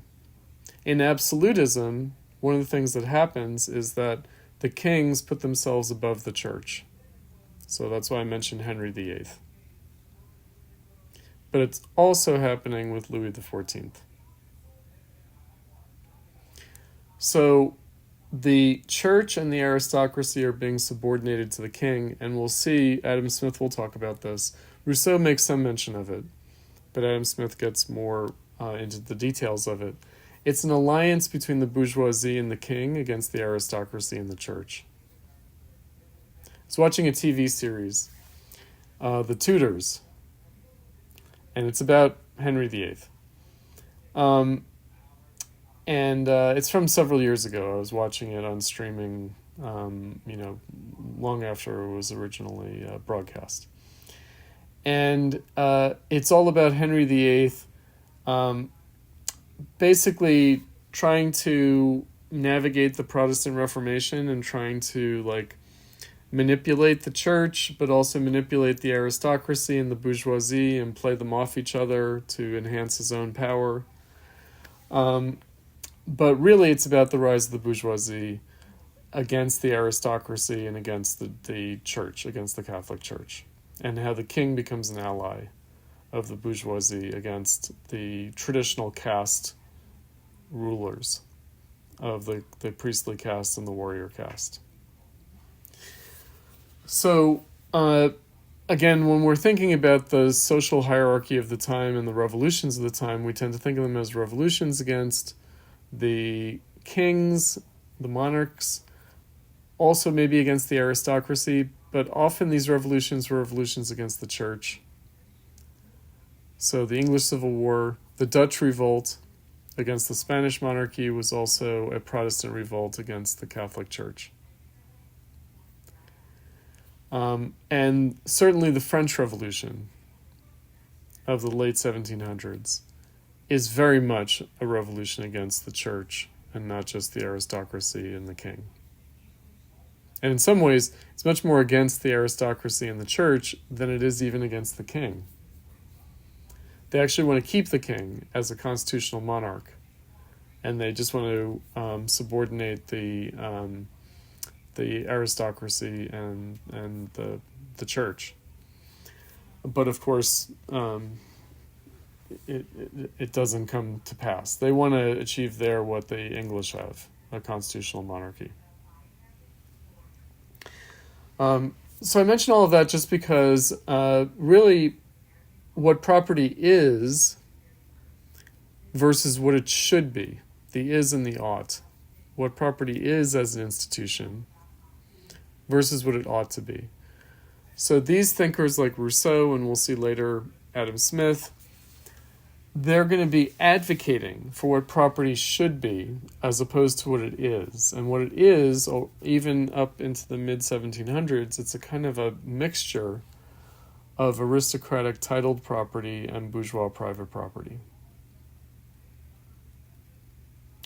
In absolutism, one of the things that happens is that the kings put themselves above the church. So that's why I mentioned Henry VIII. But it's also happening with Louis XIV. So the church and the aristocracy are being subordinated to the king, and we'll see, Adam Smith will talk about this. Rousseau makes some mention of it, but Adam Smith gets more into the details of it. It's an alliance between the bourgeoisie and the king against the aristocracy and the church. I was watching a TV series, The Tudors, and it's about Henry VIII. And it's from several years ago. I was watching it on streaming, long after it was originally broadcast. And it's all about Henry VIII basically trying to navigate the Protestant Reformation and trying to manipulate the church, but also manipulate the aristocracy and the bourgeoisie and play them off each other to enhance his own power. But really it's about the rise of the bourgeoisie against the aristocracy and against the church, against the Catholic Church, and how the king becomes an ally of the bourgeoisie against the traditional caste rulers of the priestly caste and the warrior caste. So, again, when we're thinking about the social hierarchy of the time and the revolutions of the time, we tend to think of them as revolutions against the kings, the monarchs, also maybe against the aristocracy, but often these revolutions were revolutions against the church. So the English Civil War, the Dutch Revolt against the Spanish monarchy was also a Protestant revolt against the Catholic Church. And certainly the French Revolution of the late 1700s is very much a revolution against the church and not just the aristocracy and the king. And in some ways, it's much more against the aristocracy and the church than it is even against the king. They actually want to keep the king as a constitutional monarch, and they just want to subordinate the aristocracy and the church. But of course, it doesn't come to pass. They want to achieve there what the English have, a constitutional monarchy. So I mention all of that just because really what property is versus what it should be, the is and the ought. What property is as an institution versus what it ought to be. So these thinkers like Rousseau, and we'll see later Adam Smith, they're going to be advocating for what property should be as opposed to what it is. And what it is, even up into the mid-1700s, it's a kind of a mixture of aristocratic titled property and bourgeois private property.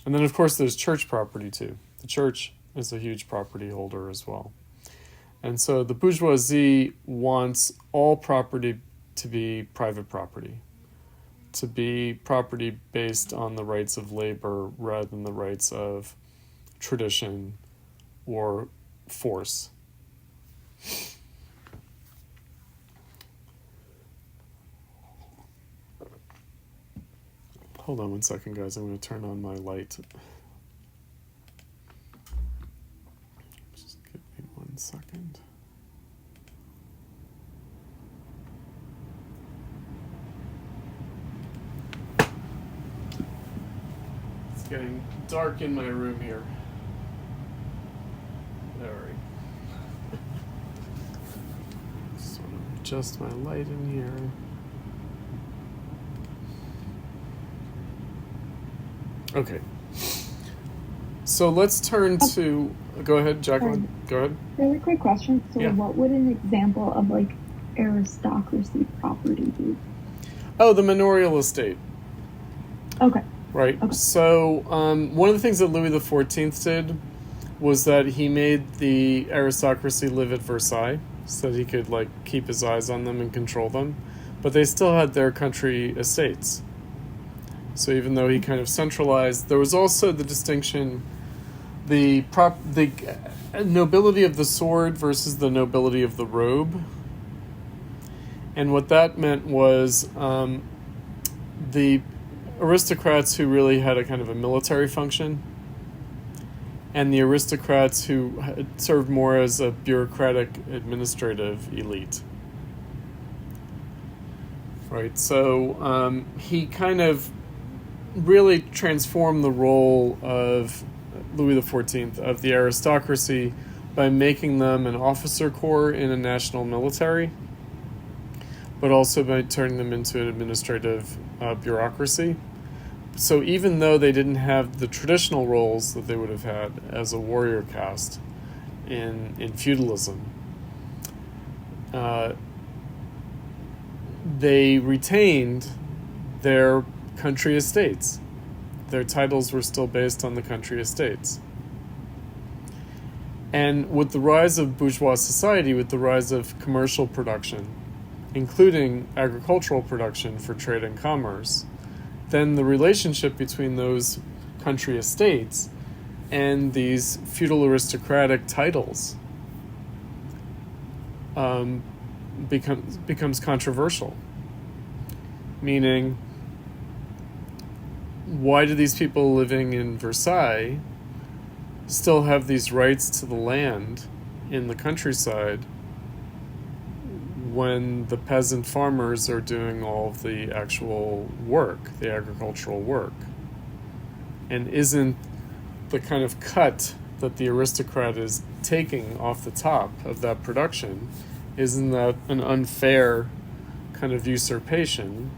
And then, of course, there's church property, too. The church is a huge property holder as well. And so the bourgeoisie wants all property to be private property, to be property based on the rights of labor rather than the rights of tradition or force. Hold on one second, guys. I'm going to turn on my light. Just give me 1 second. It's getting dark in my room here. All right. Just want to adjust my light in here. Okay. So let's turn to... Go ahead, Jacqueline. Go ahead. Really quick question. So Yeah. what would an example of like aristocracy property be? Oh, the manorial estate. Okay. Right. Okay. So one of the things that Louis XIV did was that he made the aristocracy live at Versailles so that he could like keep his eyes on them and control them. But they still had their country estates. So even though he kind of centralized, there was also the distinction, the nobility of the sword versus the nobility of the robe. And what that meant was the aristocrats who really had a kind of a military function, and the aristocrats who served more as a bureaucratic administrative elite. Right, so he kind of really transformed the role of Louis XIV, of the aristocracy, by making them an officer corps in a national military, but also by turning them into an administrative bureaucracy. So even though they didn't have the traditional roles that they would have had as a warrior caste in feudalism, they retained their country estates. Their titles were still based on the country estates. And with the rise of bourgeois society, with the rise of commercial production, including agricultural production for trade and commerce, then the relationship between those country estates and these feudal aristocratic titles becomes controversial. Meaning, why do these people living in Versailles still have these rights to the land in the countryside when the peasant farmers are doing all of the actual work, the agricultural work? And isn't the kind of cut that the aristocrat is taking off the top of that production, isn't that an unfair kind of usurpation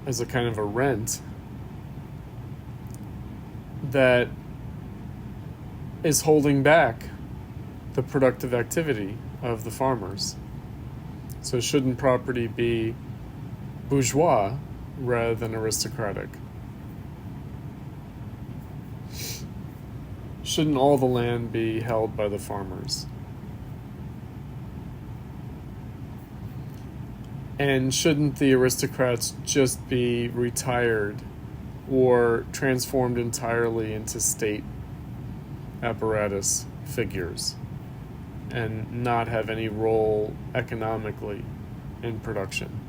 as a kind of a rent that is holding back the productive activity of the farmers? So shouldn't property be bourgeois rather than aristocratic? Shouldn't all the land be held by the farmers? And shouldn't the aristocrats just be retired or transformed entirely into state apparatus figures and not have any role economically in production?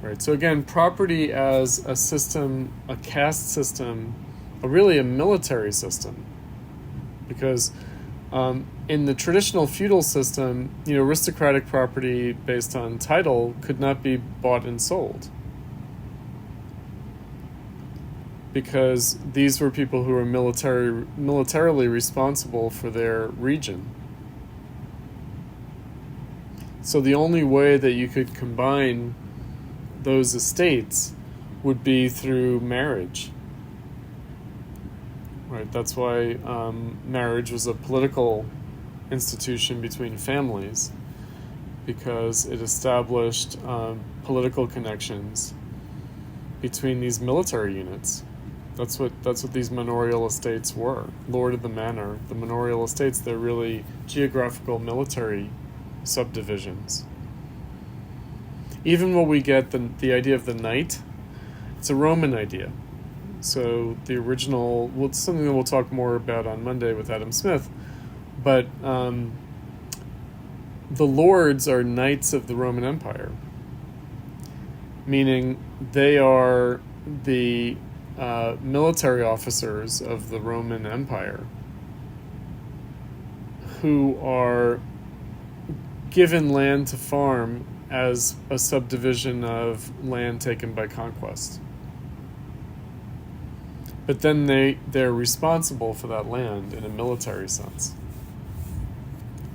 Right. So again, property as a system, a caste system, really a military system, because in the traditional feudal system, aristocratic property based on title could not be bought and sold, because these were people who were militarily responsible for their region. So the only way that you could combine those estates would be through marriage. Right, that's why marriage was a political institution between families, because it established political connections between these military units. That's what these manorial estates were. Lord of the manor, the manorial estates, they're really geographical military subdivisions. Even when we get the idea of the knight, it's a Roman idea. So the original, it's something that we'll talk more about on Monday with Adam Smith, but the lords are knights of the Roman Empire, meaning they are the military officers of the Roman Empire who are given land to farm as a subdivision of land taken by conquest. But then they're responsible for that land in a military sense.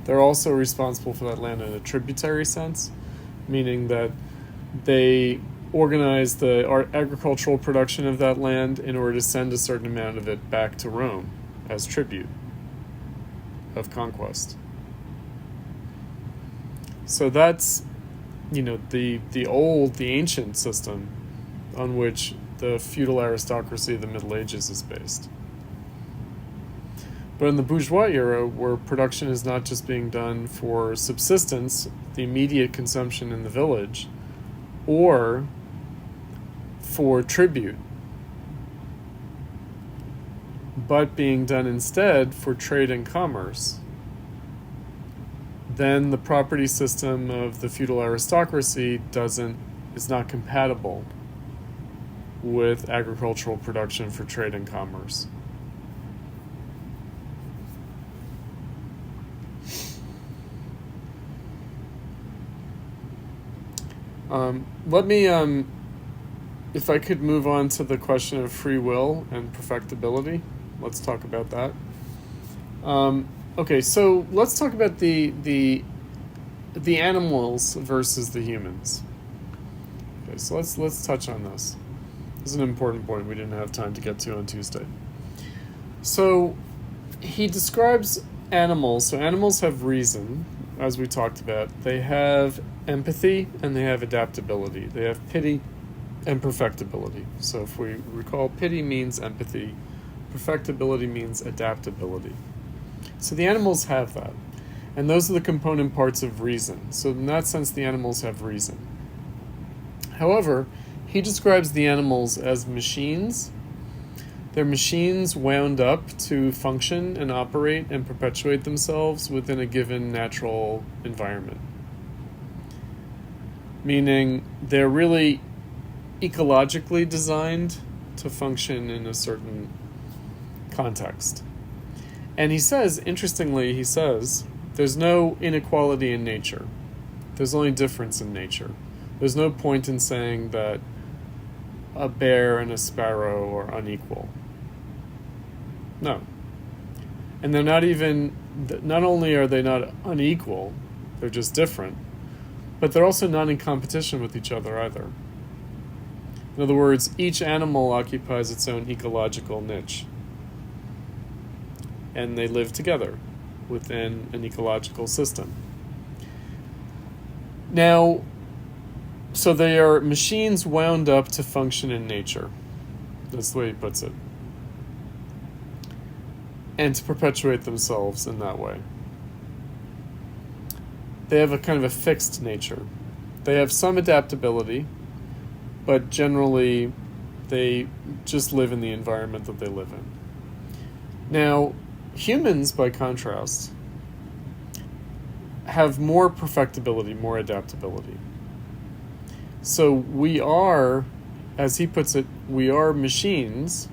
They're also responsible for that land in a tributary sense, meaning that they organize the agricultural production of that land in order to send a certain amount of it back to Rome as tribute of conquest. So that's the ancient system on which the feudal aristocracy of the Middle Ages is based. But in the bourgeois era, where production is not just being done for subsistence, the immediate consumption in the village, or for tribute, but being done instead for trade and commerce, then the property system of the feudal aristocracy is not compatible with agricultural production for trade and commerce. Let me, if I could move on to the question of free will and perfectibility. Let's talk about that. Okay, so let's talk about the animals versus the humans. Okay, so let's touch on this. This is an important point we didn't have time to get to on Tuesday. So he describes animals. So animals have reason, as we talked about. They have empathy and they have adaptability. They have pity and perfectibility. So if we recall, pity means empathy. Perfectibility means adaptability. So the animals have that. And those are the component parts of reason. So in that sense, the animals have reason. However, he describes the animals as machines. They're machines wound up to function and operate and perpetuate themselves within a given natural environment. Meaning they're really ecologically designed to function in a certain context. And he says, interestingly, there's no inequality in nature. There's only difference in nature. There's no point in saying that a bear and a sparrow are unequal. No. And they're not only are they not unequal, they're just different, but they're also not in competition with each other either. In other words, each animal occupies its own ecological niche. And they live together within an ecological system. Now, so they are machines wound up to function in nature. That's the way he puts it. And to perpetuate themselves in that way. they have a kind of a fixed nature. They have some adaptability, but generally they just live in the environment that they live in. Now, humans, by contrast, have more perfectibility, more adaptability. So we are, as he puts it, we are machines,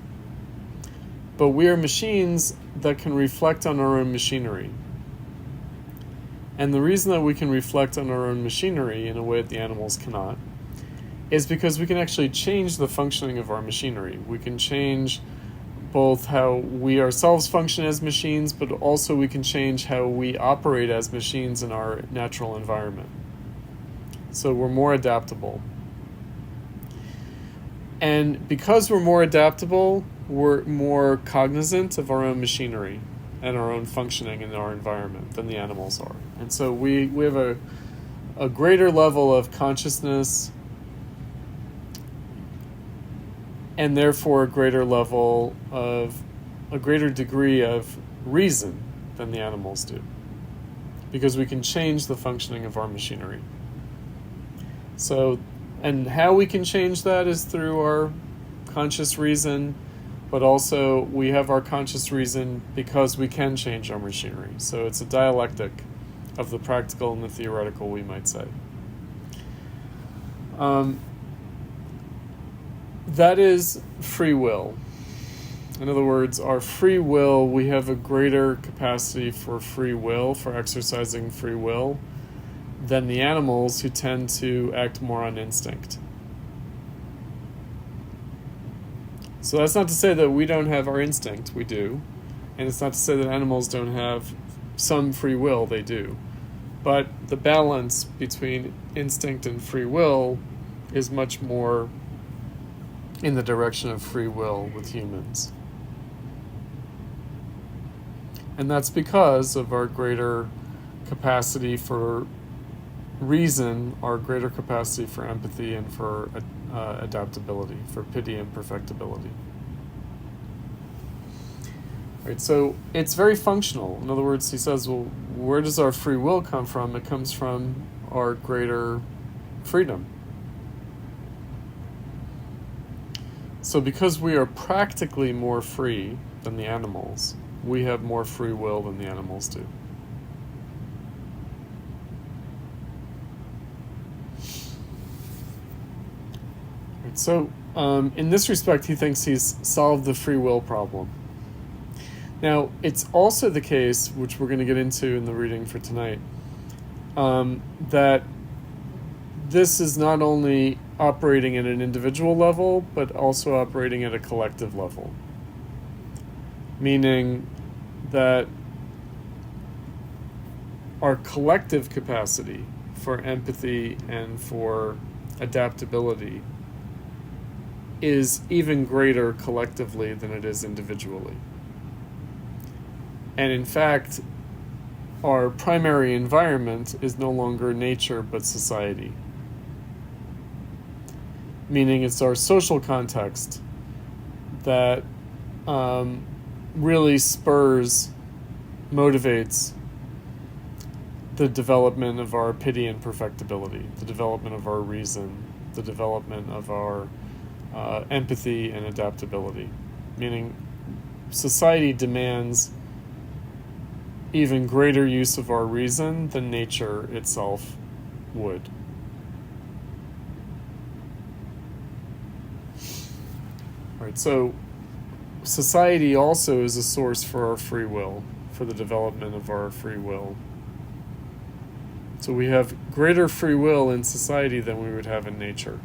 but we are machines that can reflect on our own machinery. And the reason that we can reflect on our own machinery in a way that the animals cannot is because we can actually change the functioning of our machinery. We can change both how we ourselves function as machines, but also we can change how we operate as machines in our natural environment. So we're more adaptable. And because we're more adaptable, we're more cognizant of our own machinery and our own functioning in our environment than the animals are. And so we have a greater level of consciousness and therefore a greater degree of reason than the animals do, because we can change the functioning of our machinery. So, and how we can change that is through our conscious reason, but also we have our conscious reason because we can change our machinery. So it's a dialectic of the practical and the theoretical, we might say. That is free will. In other words, our free will, we have a greater capacity for free will, for exercising free will, than the animals who tend to act more on instinct. So that's not to say that we don't have our instinct, we do. And it's not to say that animals don't have some free will, they do. But the balance between instinct and free will is much more in the direction of free will with humans. And that's because of our greater capacity for reason, our greater capacity for empathy and for adaptability, for pity and perfectibility. Right, so it's very functional. In other words, he says, well, where does our free will come from? It comes from our greater freedom. So because we are practically more free than the animals, we have more free will than the animals do. Right, so in this respect, he thinks he's solved the free will problem. Now, it's also the case, which we're going to get into in the reading for tonight, that this is not only operating at an individual level, but also operating at a collective level. Meaning that our collective capacity for empathy and for adaptability is even greater collectively than it is individually. And in fact, our primary environment is no longer nature but society. Meaning it's our social context that really motivates the development of our pity and perfectibility, the development of our reason, the development of our empathy and adaptability. Meaning society demands even greater use of our reason than nature itself would. Right, so society also is a source for our free will, for the development of our free will. So we have greater free will in society than we would have in nature.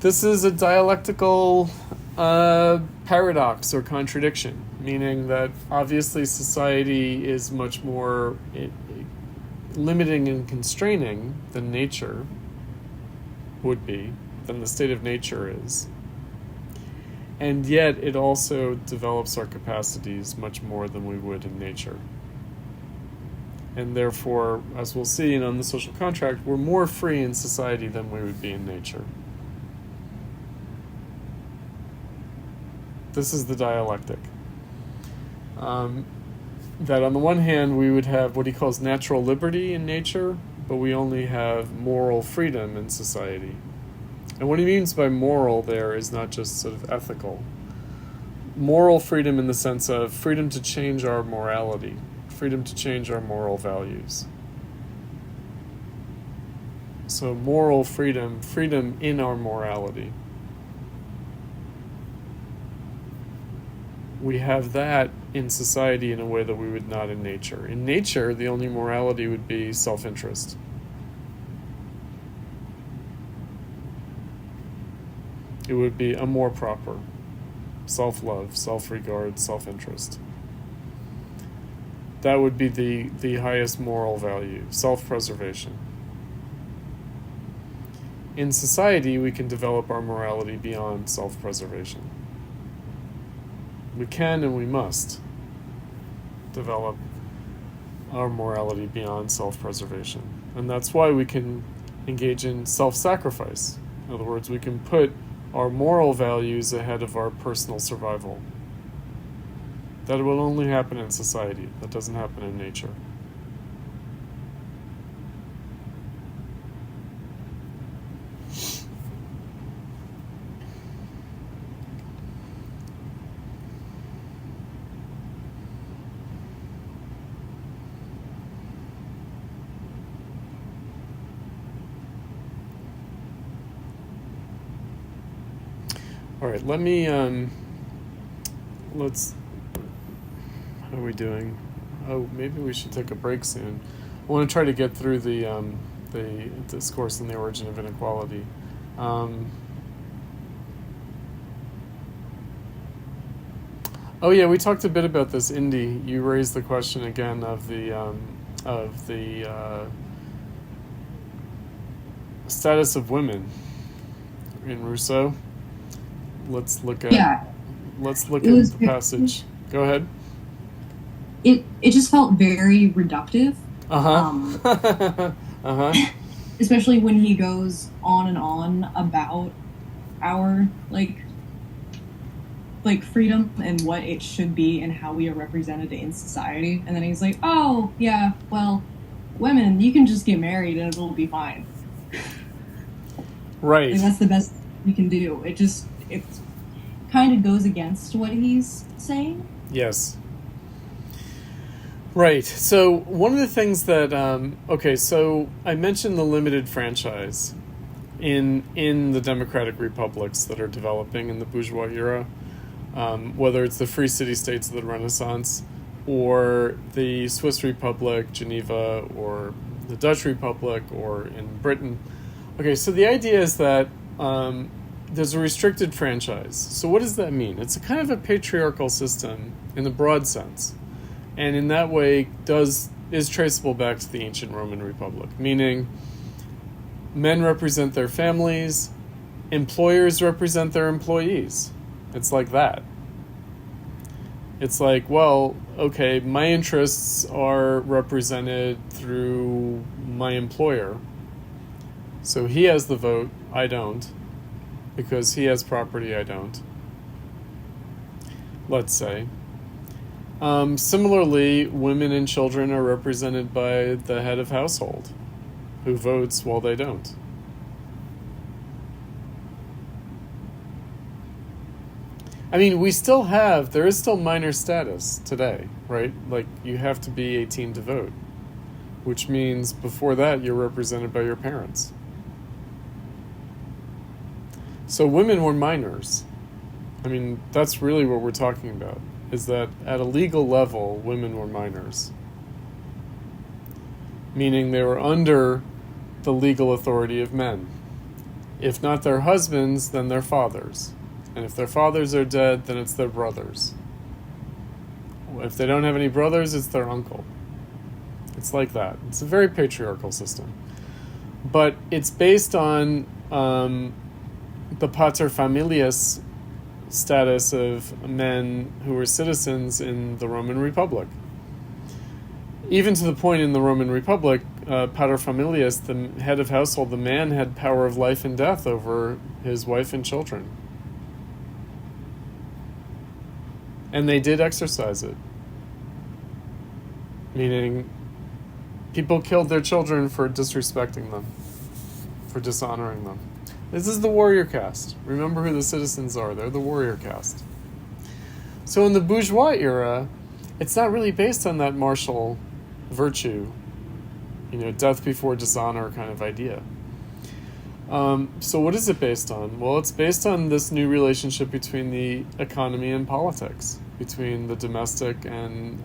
This is a dialectical paradox or contradiction, meaning that obviously society is much more limiting and constraining than nature would be, than the state of nature is. And yet it also develops our capacities much more than we would in nature. And therefore, as we'll see in On the Social Contract, we're more free in society than we would be in nature. This is the dialectic. that on the one hand we would have what he calls natural liberty in nature, but we only have moral freedom in society. And what he means by moral there is not just sort of ethical. Moral freedom in the sense of freedom to change our morality, freedom to change our moral values. So moral freedom, freedom in our morality. We have that in society in a way that we would not in nature. In nature, the only morality would be self-interest. It would be a more proper self-love, self-regard, self-interest. That would be the highest moral value, self-preservation. In society, we can develop our morality beyond self-preservation. We can and we must develop our morality beyond self-preservation. And that's why we can engage in self-sacrifice. In other words, we can put our moral values ahead of our personal survival. That will only happen in society. That doesn't happen in nature. All right, let me, let's, how are we doing? Oh, maybe we should take a break soon. I want to try to get through the discourse on the origin of inequality. Oh yeah, we talked a bit about this, Indy. You raised the question again of the status of women in Rousseau. Let's look at the passage. Go ahead. It just felt very reductive. Especially when he goes on and on about our like freedom and what it should be and how we are represented in society. And then he's like, oh yeah, well, women, you can just get married and it'll be fine. Right. And that's the best we can do. It kind of goes against what he's saying. Yes. Right. So one of the things that so I mentioned the limited franchise in the democratic republics that are developing in the bourgeois era, whether it's the free city-states of the Renaissance or the Swiss Republic, Geneva, or the Dutch Republic, or in Britain. Okay, so the idea is that there's a restricted franchise. So what does that mean? It's a kind of a patriarchal system in the broad sense. And in that way is traceable back to the ancient Roman Republic, meaning men represent their families, employers represent their employees. It's like that. It's like, well, okay, my interests are represented through my employer. So he has the vote, I don't, because he has property, I don't. Let's say. Similarly, women and children are represented by the head of household, who votes while they don't. I mean, there is still minor status today, right? Like, you have to be 18 to vote, which means before that, you're represented by your parents. So women were minors. I mean, that's really what we're talking about, is that at a legal level, women were minors. Meaning they were under the legal authority of men. If not their husbands, then their fathers. And if their fathers are dead, then it's their brothers. If they don't have any brothers, it's their uncle. It's like that. It's a very patriarchal system. But it's based on the paterfamilias status of men who were citizens in the Roman Republic. Even to the point in the Roman Republic, paterfamilias, the head of household, the man had power of life and death over his wife and children. And they did exercise it. meaning people killed their children for disrespecting them, for dishonoring them. This is the warrior caste. Remember who the citizens are. They're the warrior caste. So in the bourgeois era, it's not really based on that martial virtue, death before dishonor kind of idea. So what is it based on? Well, it's based on this new relationship between the economy and politics, between the domestic and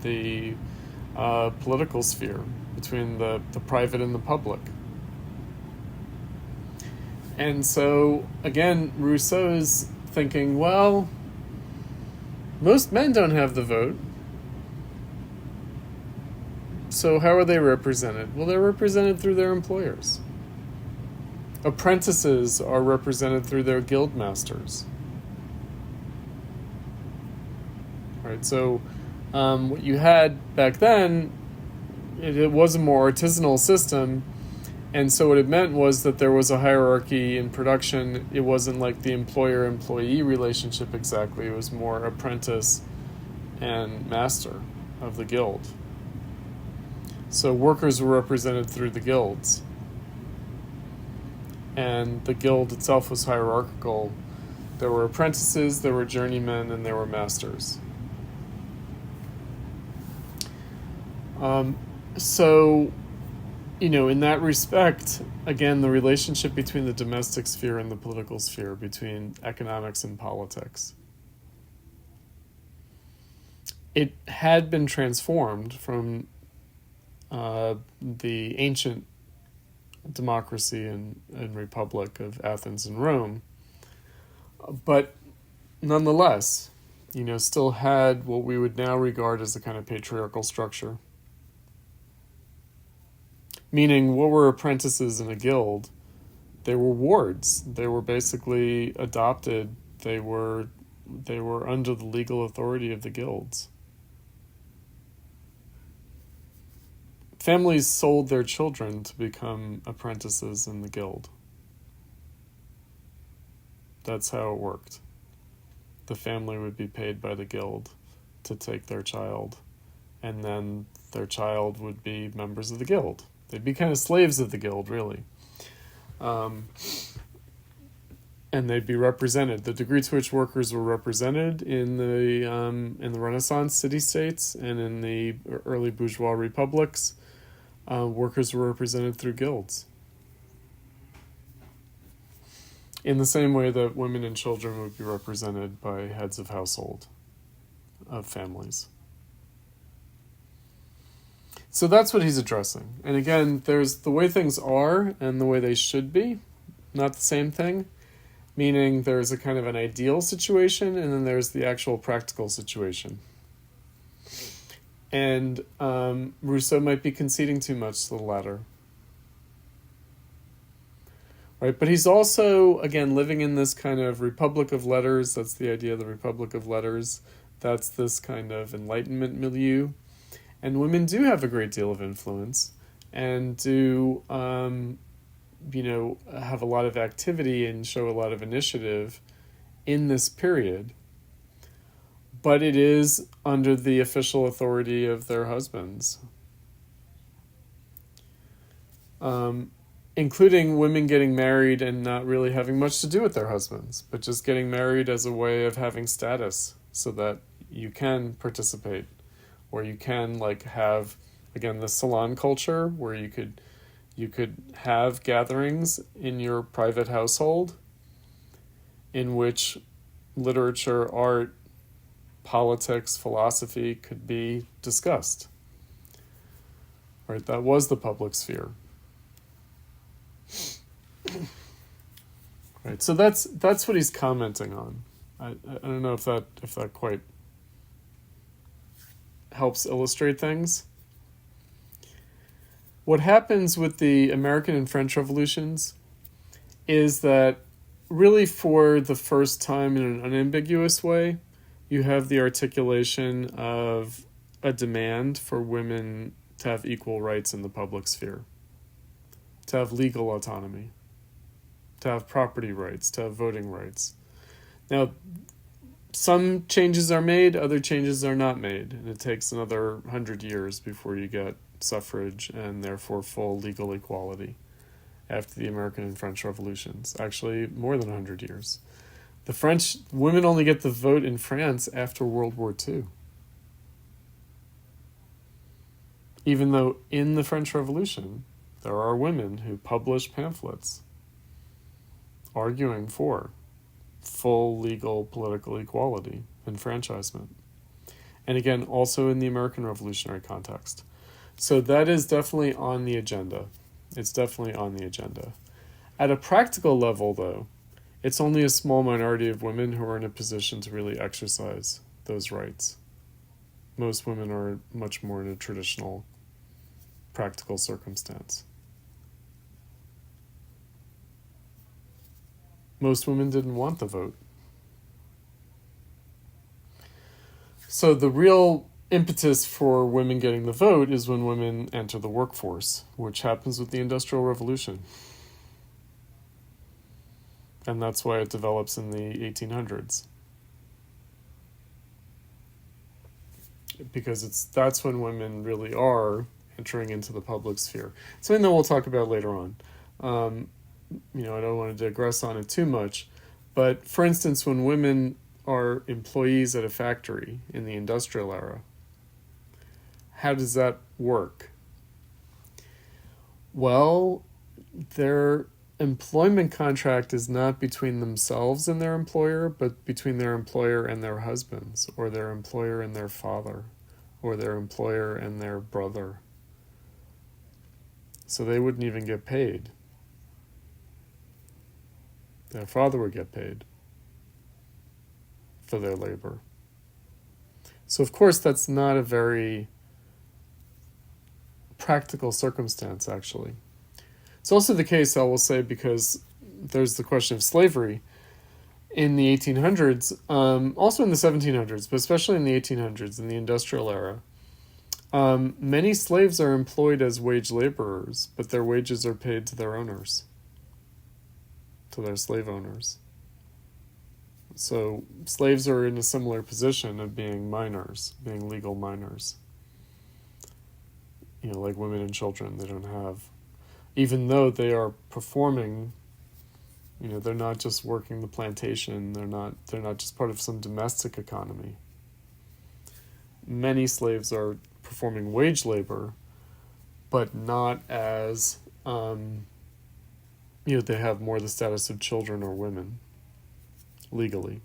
the political sphere, between the private and the public. And so, again, Rousseau's thinking, well, most men don't have the vote. So how are they represented? Well, they're represented through their employers. Apprentices are represented through their guild masters. Right, so what you had back then, it was a more artisanal system, and so what it meant was that there was a hierarchy in production. It wasn't like the employer-employee relationship exactly. It was more apprentice and master of the guild. So workers were represented through the guilds. And the guild itself was hierarchical. There were apprentices, there were journeymen, and there were masters. So, in that respect, again, the relationship between the domestic sphere and the political sphere, between economics and politics, it had been transformed from the ancient democracy and republic of Athens and Rome, but nonetheless, still had what we would now regard as a kind of patriarchal structure. Meaning, what were apprentices in a guild? They were wards. They were basically adopted. They were under the legal authority of the guilds. Families sold their children to become apprentices in the guild. That's how it worked. The family would be paid by the guild to take their child, and then their child would be members of the guild. They'd be kind of slaves of the guild, really. And they'd be represented. The degree to which workers were represented in the Renaissance city-states and in the early bourgeois republics, workers were represented through guilds. In the same way that women and children would be represented by heads of household, of families. So that's what he's addressing. And again, there's the way things are and the way they should be, not the same thing. Meaning there's a kind of an ideal situation and then there's the actual practical situation. And Rousseau might be conceding too much to the latter. Right, but he's also, again, living in this kind of republic of letters. That's the idea of the republic of letters. That's this kind of Enlightenment milieu. And women do have a great deal of influence and do, have a lot of activity and show a lot of initiative in this period. But it is under the official authority of their husbands. Including women getting married and not really having much to do with their husbands, but just getting married as a way of having status so that you can participate, or you can have, again, the salon culture where you could have gatherings in your private household in which literature, art, politics, philosophy could be discussed. Right, that was the public sphere. Right, so that's what he's commenting on. I don't know if that quite helps illustrate things. What happens with the American and French revolutions is that really for the first time in an unambiguous way, you have the articulation of a demand for women to have equal rights in the public sphere, to have legal autonomy, to have property rights, to have voting rights. Now, some changes are made, other changes are not made, and it takes another 100 years before you get suffrage and therefore full legal equality after the American and French revolutions. Actually, more than 100 years. The French women only get the vote in France after World War II. Even though in the French Revolution, there are women who publish pamphlets arguing for full legal political equality, enfranchisement. And again, also in the American Revolutionary context. So that is definitely on the agenda. It's definitely on the agenda. At a practical level, though, it's only a small minority of women who are in a position to really exercise those rights. Most women are much more in a traditional, practical circumstance. Most women didn't want the vote. So the real impetus for women getting the vote is when women enter the workforce, which happens with the Industrial Revolution. And that's why it develops in the 1800s. Because that's when women really are entering into the public sphere. Something that we'll talk about later on. I don't want to digress on it too much, but for instance, when women are employees at a factory in the industrial era, how does that work? Well, their employment contract is not between themselves and their employer, but between their employer and their husbands, or their employer and their father, or their employer and their brother. So they wouldn't even get paid. Their father would get paid for their labor. So of course that's not a very practical circumstance, actually. It's also the case, I will say, because there's the question of slavery in the 1800s, also in the 1700s, but especially in the 1800s, in the industrial era. Many slaves are employed as wage laborers, but their wages are paid to their owners, to their slave owners. So slaves are in a similar position of being minors, being legal minors. Like women and children, they don't have, even though they are performing, they're not just working the plantation, they're not just part of some domestic economy. Many slaves are performing wage labor, but not as, they have more the status of children or women, legally.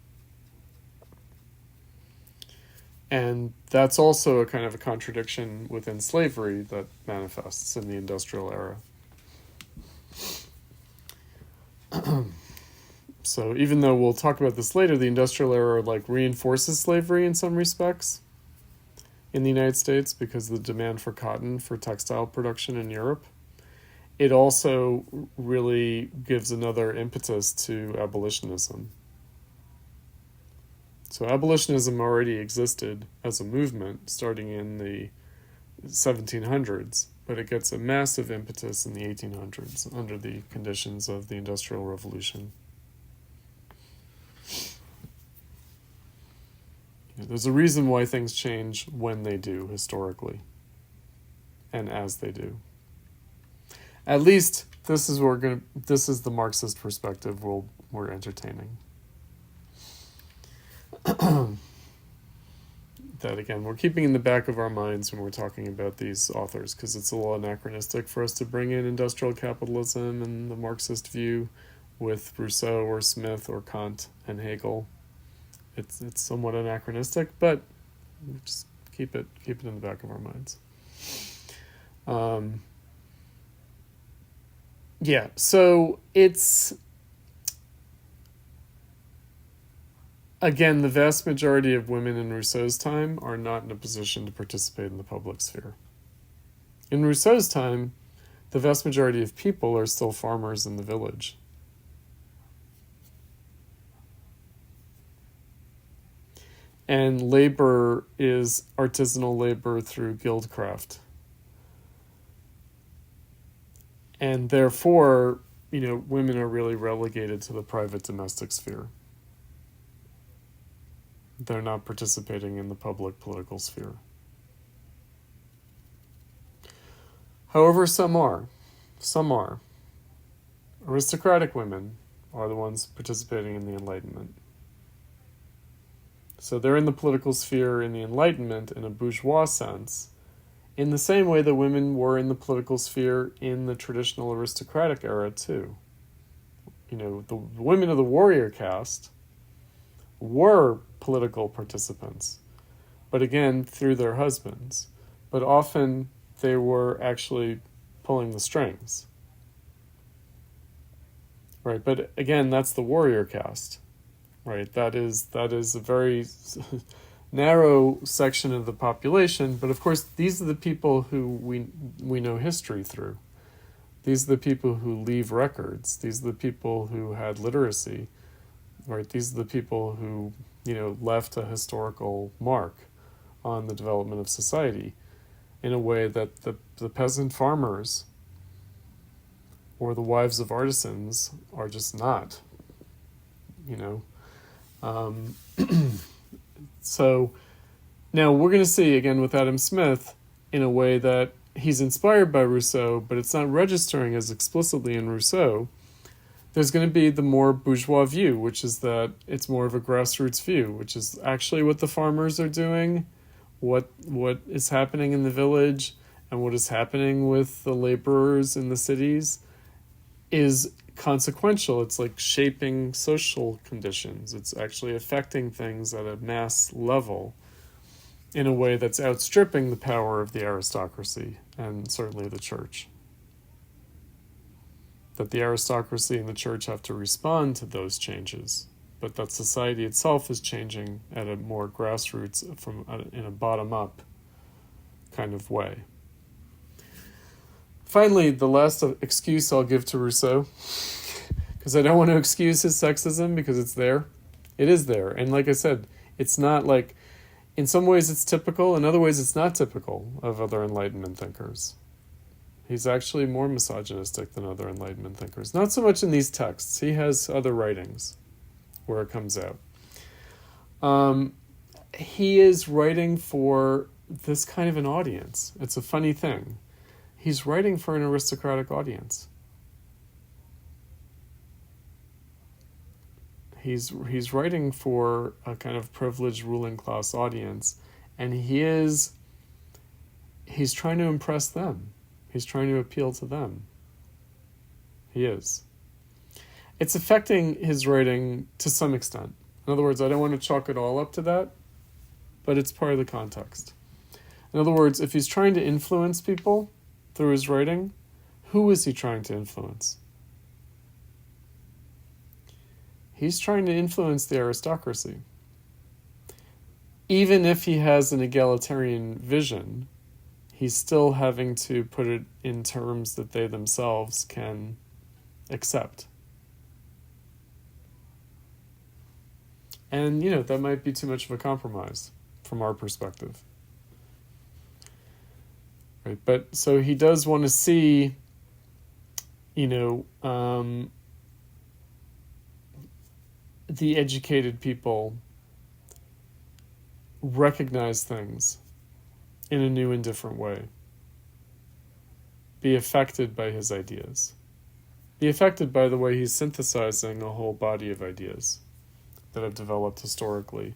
And that's also a kind of a contradiction within slavery that manifests in the industrial era. So even though we'll talk about this later, the industrial era reinforces slavery in some respects in the United States because of the demand for cotton for textile production in Europe. It also really gives another impetus to abolitionism. So abolitionism already existed as a movement starting in the 1700s, but it gets a massive impetus in the 1800s under the conditions of the Industrial Revolution. There's a reason why things change when they do, historically, and as they do. At least this is the Marxist perspective we're entertaining. That again, we're keeping in the back of our minds when we're talking about these authors, because it's a little anachronistic for us to bring in industrial capitalism and the Marxist view with Rousseau or Smith or Kant and Hegel. It's somewhat anachronistic, but we just keep it in the back of our minds. So it's, again, the vast majority of women in Rousseau's time are not in a position to participate in the public sphere. In Rousseau's time, the vast majority of people are still farmers in the village. And labor is artisanal labor through guildcraft. And therefore, women are really relegated to the private domestic sphere. They're not participating in the public political sphere. However, some are. Some are. Aristocratic women are the ones participating in the Enlightenment. So they're in the political sphere in the Enlightenment in a bourgeois sense, in the same way that women were in the political sphere in the traditional aristocratic era too. You know, the women of the warrior caste were political participants, but again, through their husbands. But often they were actually pulling the strings. Right, but again, that's the warrior caste. Right, that is a very narrow section of the population, but of course these are the people who we know history through. These are the people who leave records. These are the people who had literacy. Right, these are the people who, you know, left a historical mark on the development of society in a way that the peasant farmers or the wives of artisans are just not, you know. So now we're going to see again with Adam Smith in a way that he's inspired by Rousseau, but it's not registering as explicitly in Rousseau. There's going to be the more bourgeois view, which is that it's more of a grassroots view, which is actually what the farmers are doing, what is happening in the village, and what is happening with the laborers in the cities is consequential. It's like shaping social conditions. It's actually affecting things at a mass level in a way that's outstripping the power of the aristocracy and certainly the church. That the aristocracy and the church have to respond to those changes, but that society itself is changing at a more grassroots, in a bottom-up kind of way. Finally, the last excuse I'll give to Rousseau, because I don't want to excuse his sexism because it's there. It is there. And like I said, it's not like, in some ways it's typical, in other ways it's not typical of other Enlightenment thinkers. He's actually more misogynistic than other Enlightenment thinkers. Not so much in these texts. He has other writings where it comes out. He is writing for this kind of an audience. It's a funny thing. He's writing for an aristocratic audience. He's writing for a kind of privileged ruling class audience, and he's trying to impress them. He's trying to appeal to them. He is. It's affecting his writing to some extent. In other words, I don't want to chalk it all up to that, but it's part of the context. In other words, if he's trying to influence people through his writing, who is he trying to influence? He's trying to influence the aristocracy. Even if he has an egalitarian vision, he's still having to put it in terms that they themselves can accept. And, you know, that might be too much of a compromise from our perspective. Right? But so he does want to see, you know, the educated people recognize things in a new and different way. Be affected by his ideas. Be affected by the way he's synthesizing a whole body of ideas that have developed historically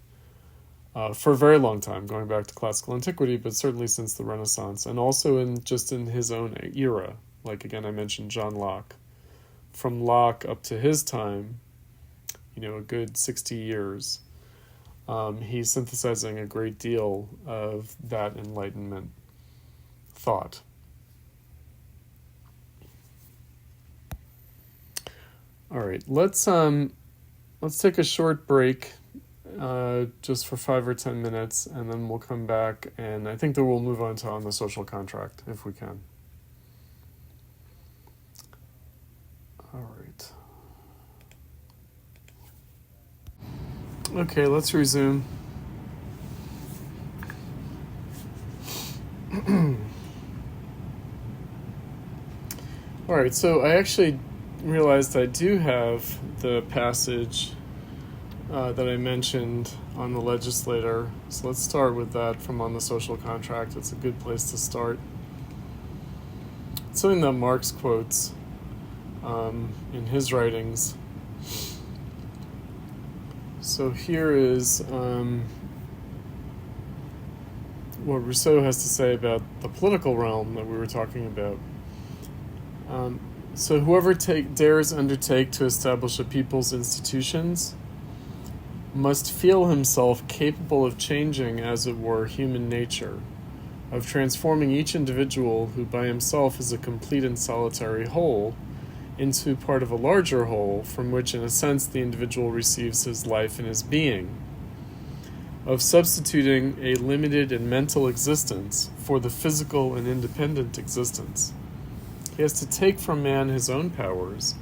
for a very long time, going back to classical antiquity, but certainly since the Renaissance, and also in his own era. Like, again, I mentioned John Locke. From Locke up to his time, you know, a good 60 years, he's synthesizing a great deal of that Enlightenment thought. All right, let's take a short break, just for 5 or 10 minutes, and then we'll come back, and I think that we'll move on to On the Social Contract, if we can. All right. Okay, let's resume. All right, so I actually realized I do have the passage that I mentioned on the legislator. So let's start with that from On the Social Contract. It's a good place to start. It's something that Marx quotes in his writings. So here is what Rousseau has to say about the political realm that we were talking about. So whoever dares undertake to establish a people's institutions must feel himself capable of changing, as it were, human nature, of transforming each individual, who by himself is a complete and solitary whole, into part of a larger whole, from which in a sense the individual receives his life and his being, of substituting a limited and mental existence for the physical and independent existence. He has to take from man his own powers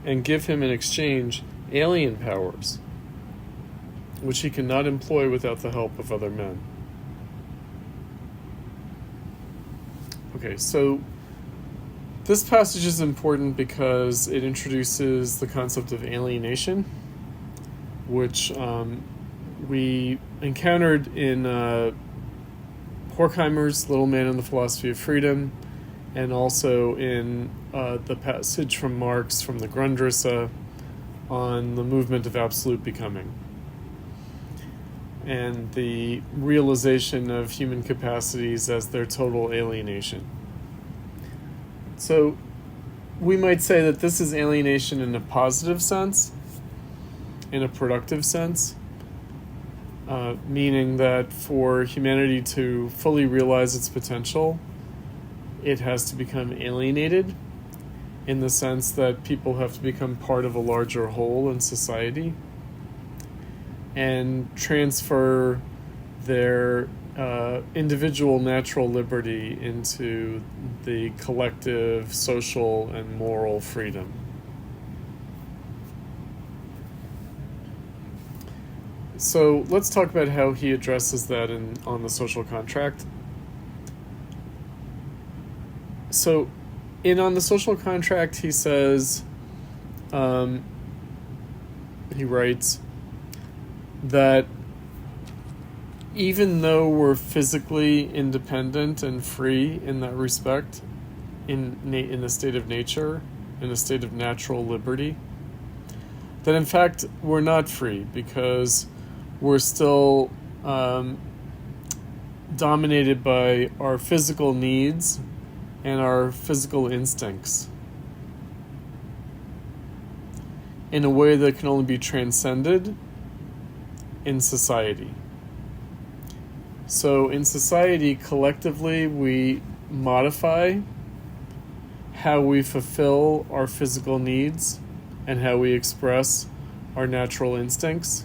and give him in exchange alien powers, which he cannot employ without the help of other men. Okay, so this passage is important because it introduces the concept of alienation, which we encountered in Horkheimer's Little Man and the Philosophy of Freedom, and also in the passage from Marx from the Grundrisse on the movement of absolute becoming and the realization of human capacities as their total alienation. So we might say that this is alienation in a positive sense, in a productive sense, meaning that for humanity to fully realize its potential, it has to become alienated, in the sense that people have to become part of a larger whole in society and transfer their individual natural liberty into the collective social and moral freedom. So let's talk about how he addresses that on the social contract. So On the Social Contract, he says, he writes that even though we're physically independent and free in that respect, in a state of nature, in a state of natural liberty, that in fact we're not free, because we're still dominated by our physical needs and our physical instincts in a way that can only be transcended in society. So in society, collectively, we modify how we fulfill our physical needs and how we express our natural instincts.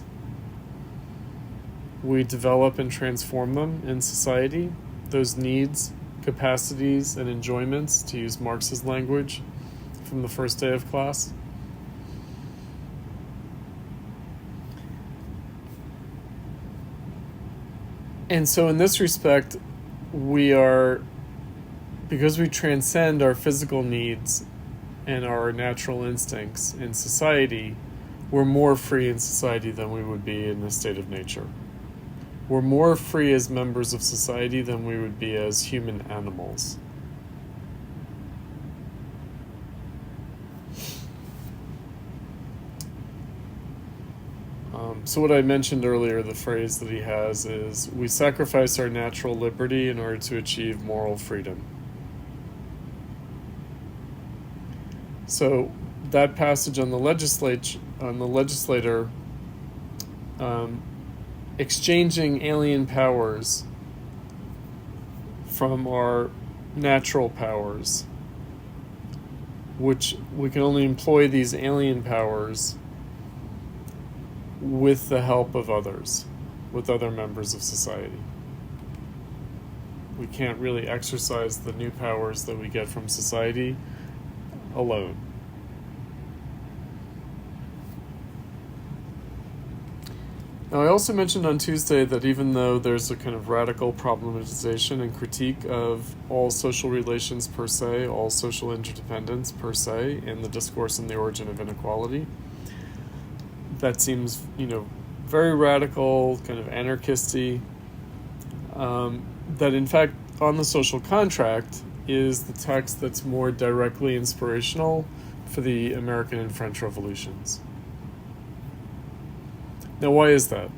We develop and transform them in society, those needs, capacities, and enjoyments, to use Marx's language from the first day of class. And so in this respect, because we transcend our physical needs and our natural instincts in society, we're more free in society than we would be in a state of nature. We're more free as members of society than we would be as human animals. So what I mentioned earlier, the phrase that he has is, we sacrifice our natural liberty in order to achieve moral freedom. So that passage on the legislator, exchanging alien powers from our natural powers, which we can only employ these alien powers with the help of others, with other members of society. We can't really exercise the new powers that we get from society alone. Now, I also mentioned on Tuesday that even though there's a kind of radical problematization and critique of all social relations per se, all social interdependence per se, in the discourse on the origin of inequality, that seems, very radical, kind of anarchisty, that in fact, On the Social Contract is the text that's more directly inspirational for the American and French revolutions. Now, why is that?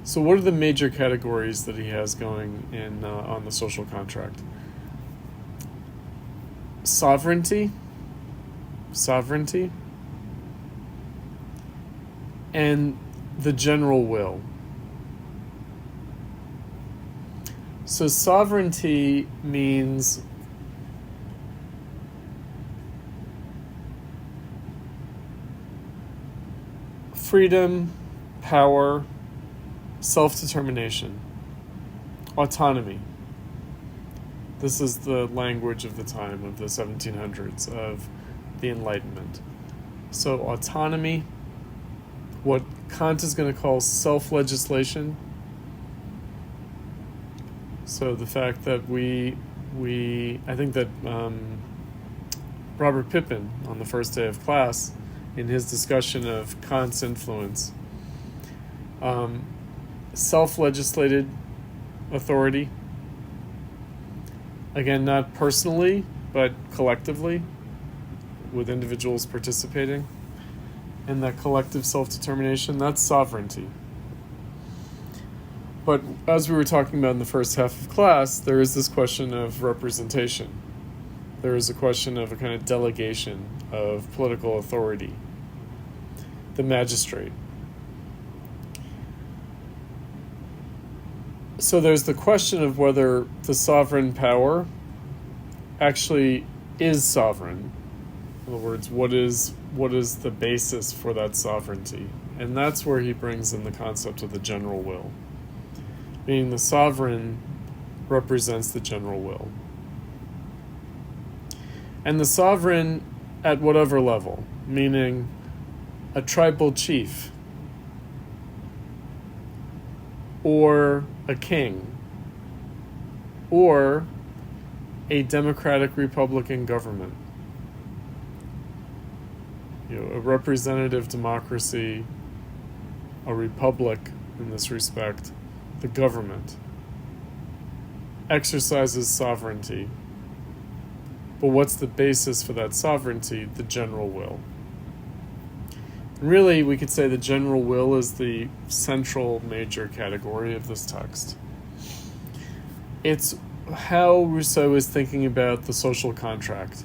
So what are the major categories that he has going in On the Social Contract? Sovereignty, and the general will. So sovereignty means freedom, power, self-determination, autonomy. This is the language of the time, of the 1700s, of the Enlightenment. So autonomy, what Kant is going to call self-legislation. So the fact that I think that Robert Pippin, on the first day of class, in his discussion of Kant's influence, self-legislated authority, again, not personally, but collectively, with individuals participating, and that collective self-determination, that's sovereignty. But as we were talking about in the first half of class, there is this question of representation. There is a question of a kind of delegation of political authority, the magistrate. So there's the question of whether the sovereign power actually is sovereign. In other words, what is the basis for that sovereignty? And that's where he brings in the concept of the general will, meaning the sovereign represents the general will. And the sovereign at whatever level, meaning a tribal chief, or a king, or a democratic republican government. A representative democracy, a republic in this respect, the government exercises sovereignty. But what's the basis for that sovereignty? The general will. And really, we could say the general will is the central major category of this text. It's how Rousseau is thinking about the social contract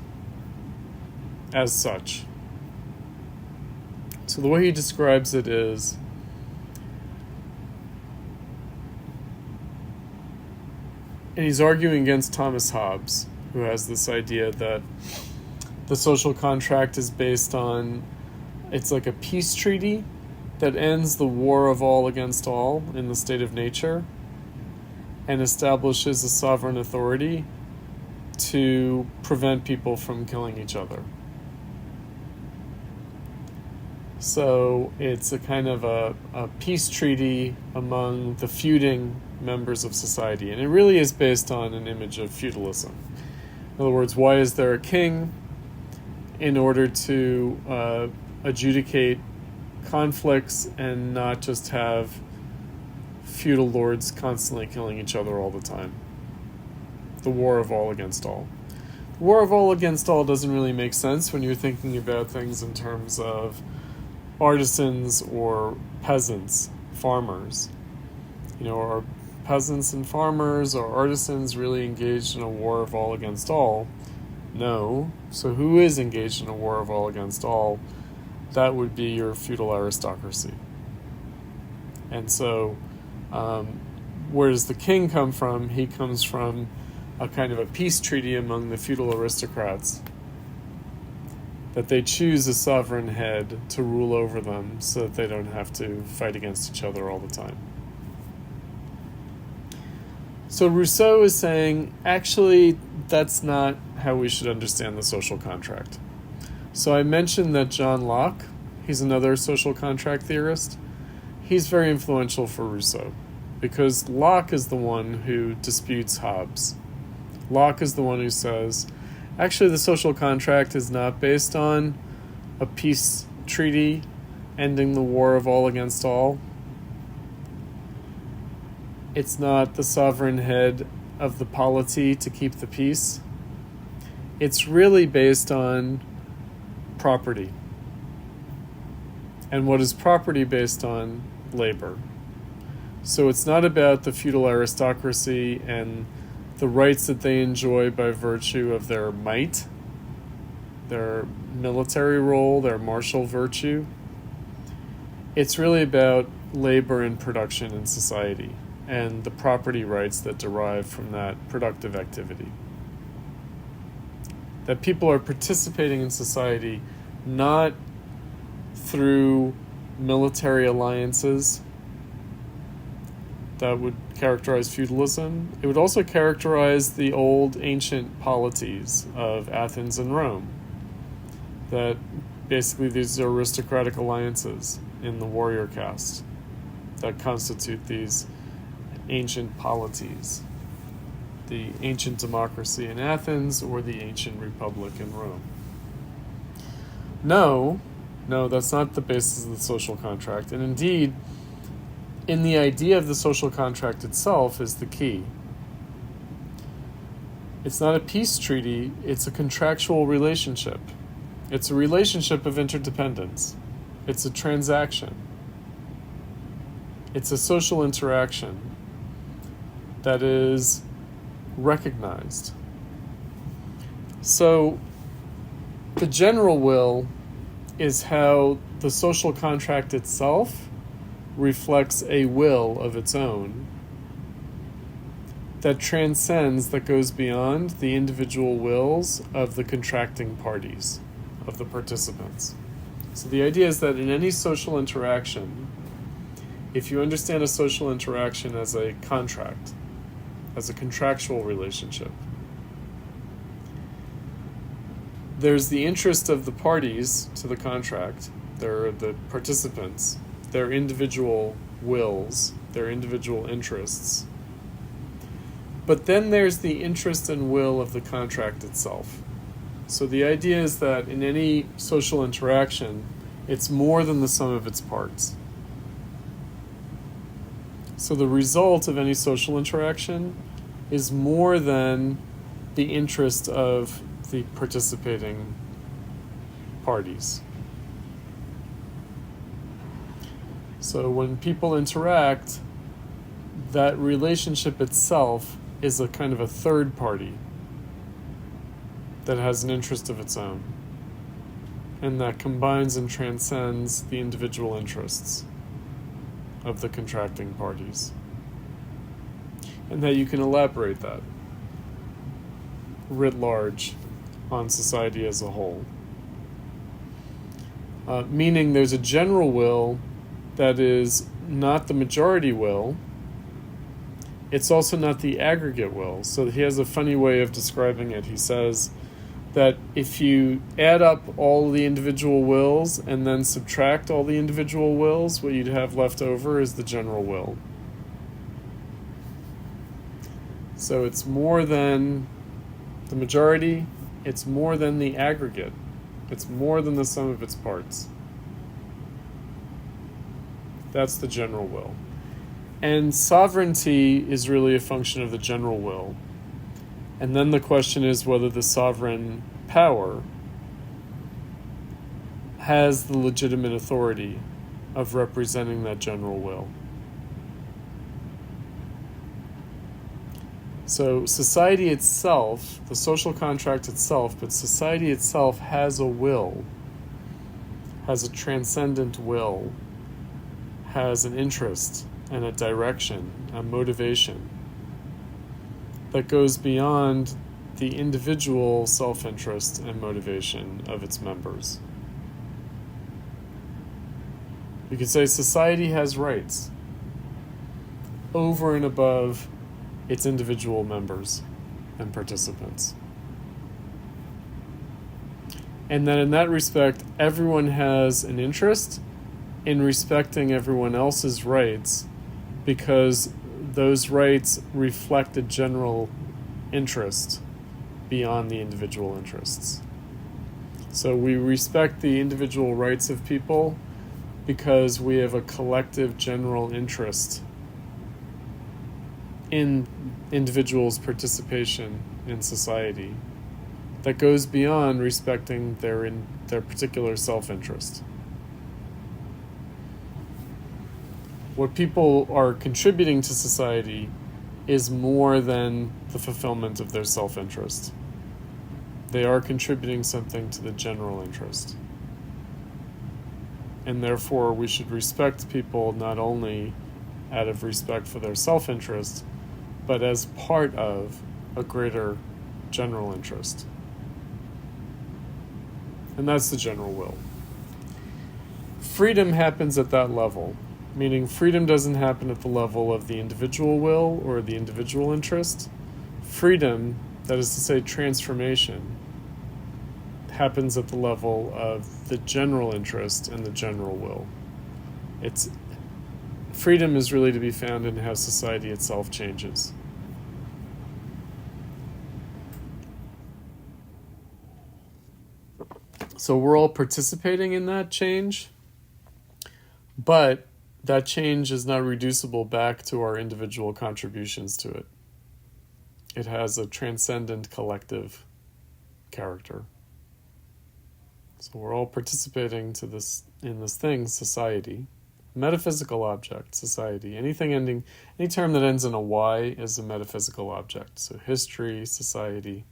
as such. So the way he describes it is, and he's arguing against Thomas Hobbes, who has this idea that the social contract is based on, it's like a peace treaty that ends the war of all against all in the state of nature and establishes a sovereign authority to prevent people from killing each other. So it's a kind of a peace treaty among the feuding members of society. And it really is based on an image of feudalism. In other words, why is there a king? In order to adjudicate conflicts and not just have feudal lords constantly killing each other all the time. The war of all against all. The war of all against all doesn't really make sense when you're thinking about things in terms of artisans or peasants, farmers. Are peasants and farmers or artisans really engaged in a war of all against all? No. So who is engaged in a war of all against all? That would be your feudal aristocracy. And so where does the king come from? He comes from a kind of a peace treaty among the feudal aristocrats, that they choose a sovereign head to rule over them so that they don't have to fight against each other all the time. So Rousseau is saying, actually, that's not how we should understand the social contract. So I mentioned that John Locke, he's another social contract theorist. He's very influential for Rousseau because Locke is the one who disputes Hobbes. Locke is the one who says, actually, the social contract is not based on a peace treaty ending the war of all against all. It's not the sovereign head of the polity to keep the peace. It's really based on property. And what is property based on? Labor. So it's not about the feudal aristocracy and the rights that they enjoy by virtue of their might, their military role, their martial virtue. It's really about labor and production in society and the property rights that derive from that productive activity. That people are participating in society not through military alliances that would characterize feudalism. It would also characterize the old ancient polities of Athens and Rome. That basically these are aristocratic alliances in the warrior caste that constitute these ancient polities. The ancient democracy in Athens or the ancient republic in Rome. No, that's not the basis of the social contract. And indeed, in the idea of the social contract itself is the key. It's not a peace treaty, it's a contractual relationship. It's a relationship of interdependence. It's a transaction. It's a social interaction that is recognized. So, the general will is how the social contract itself reflects a will of its own that transcends, that goes beyond the individual wills of the contracting parties, of the participants. So the idea is that in any social interaction, if you understand a social interaction as a contract, as a contractual relationship, there's the interest of the parties to the contract, they're the participants, their individual wills, their individual interests. But then there's the interest and will of the contract itself. So the idea is that in any social interaction, it's more than the sum of its parts. So the result of any social interaction is more than the interest of the participating parties. So when people interact, that relationship itself is a kind of a third party that has an interest of its own and that combines and transcends the individual interests of the contracting parties. And that you can elaborate that writ large on society as a whole. Meaning there's a general will that is not the majority will. It's also not the aggregate will. So he has a funny way of describing it. He says that if you add up all the individual wills and then subtract all the individual wills, what you'd have left over is the general will. So it's more than the majority, it's more than the aggregate, it's more than the sum of its parts. That's the general will. And sovereignty is really a function of the general will. And then the question is whether the sovereign power has the legitimate authority of representing that general will. So society itself, the social contract itself, but society itself has a will, has a transcendent will, has an interest and a direction, a motivation that goes beyond the individual self-interest and motivation of its members. You could say society has rights over and above its individual members and participants. And that in that respect, everyone has an interest in respecting everyone else's rights because those rights reflect a general interest beyond the individual interests. So we respect the individual rights of people because we have a collective general interest in individuals' participation in society that goes beyond respecting their particular self-interest. What people are contributing to society is more than the fulfillment of their self-interest. They are contributing something to the general interest. And therefore, we should respect people not only out of respect for their self-interest, but as part of a greater general interest. And that's the general will. Freedom happens at that level, meaning freedom doesn't happen at the level of the individual will or the individual interest. Freedom, that is to say transformation, happens at the level of the general interest and the general will. Freedom is really to be found in how society itself changes. So we're all participating in that change, but that change is not reducible back to our individual contributions to it. It has a transcendent collective character. So we're all participating in this thing, society. Metaphysical object, society. Any term that ends in a Y is a metaphysical object. So history, society.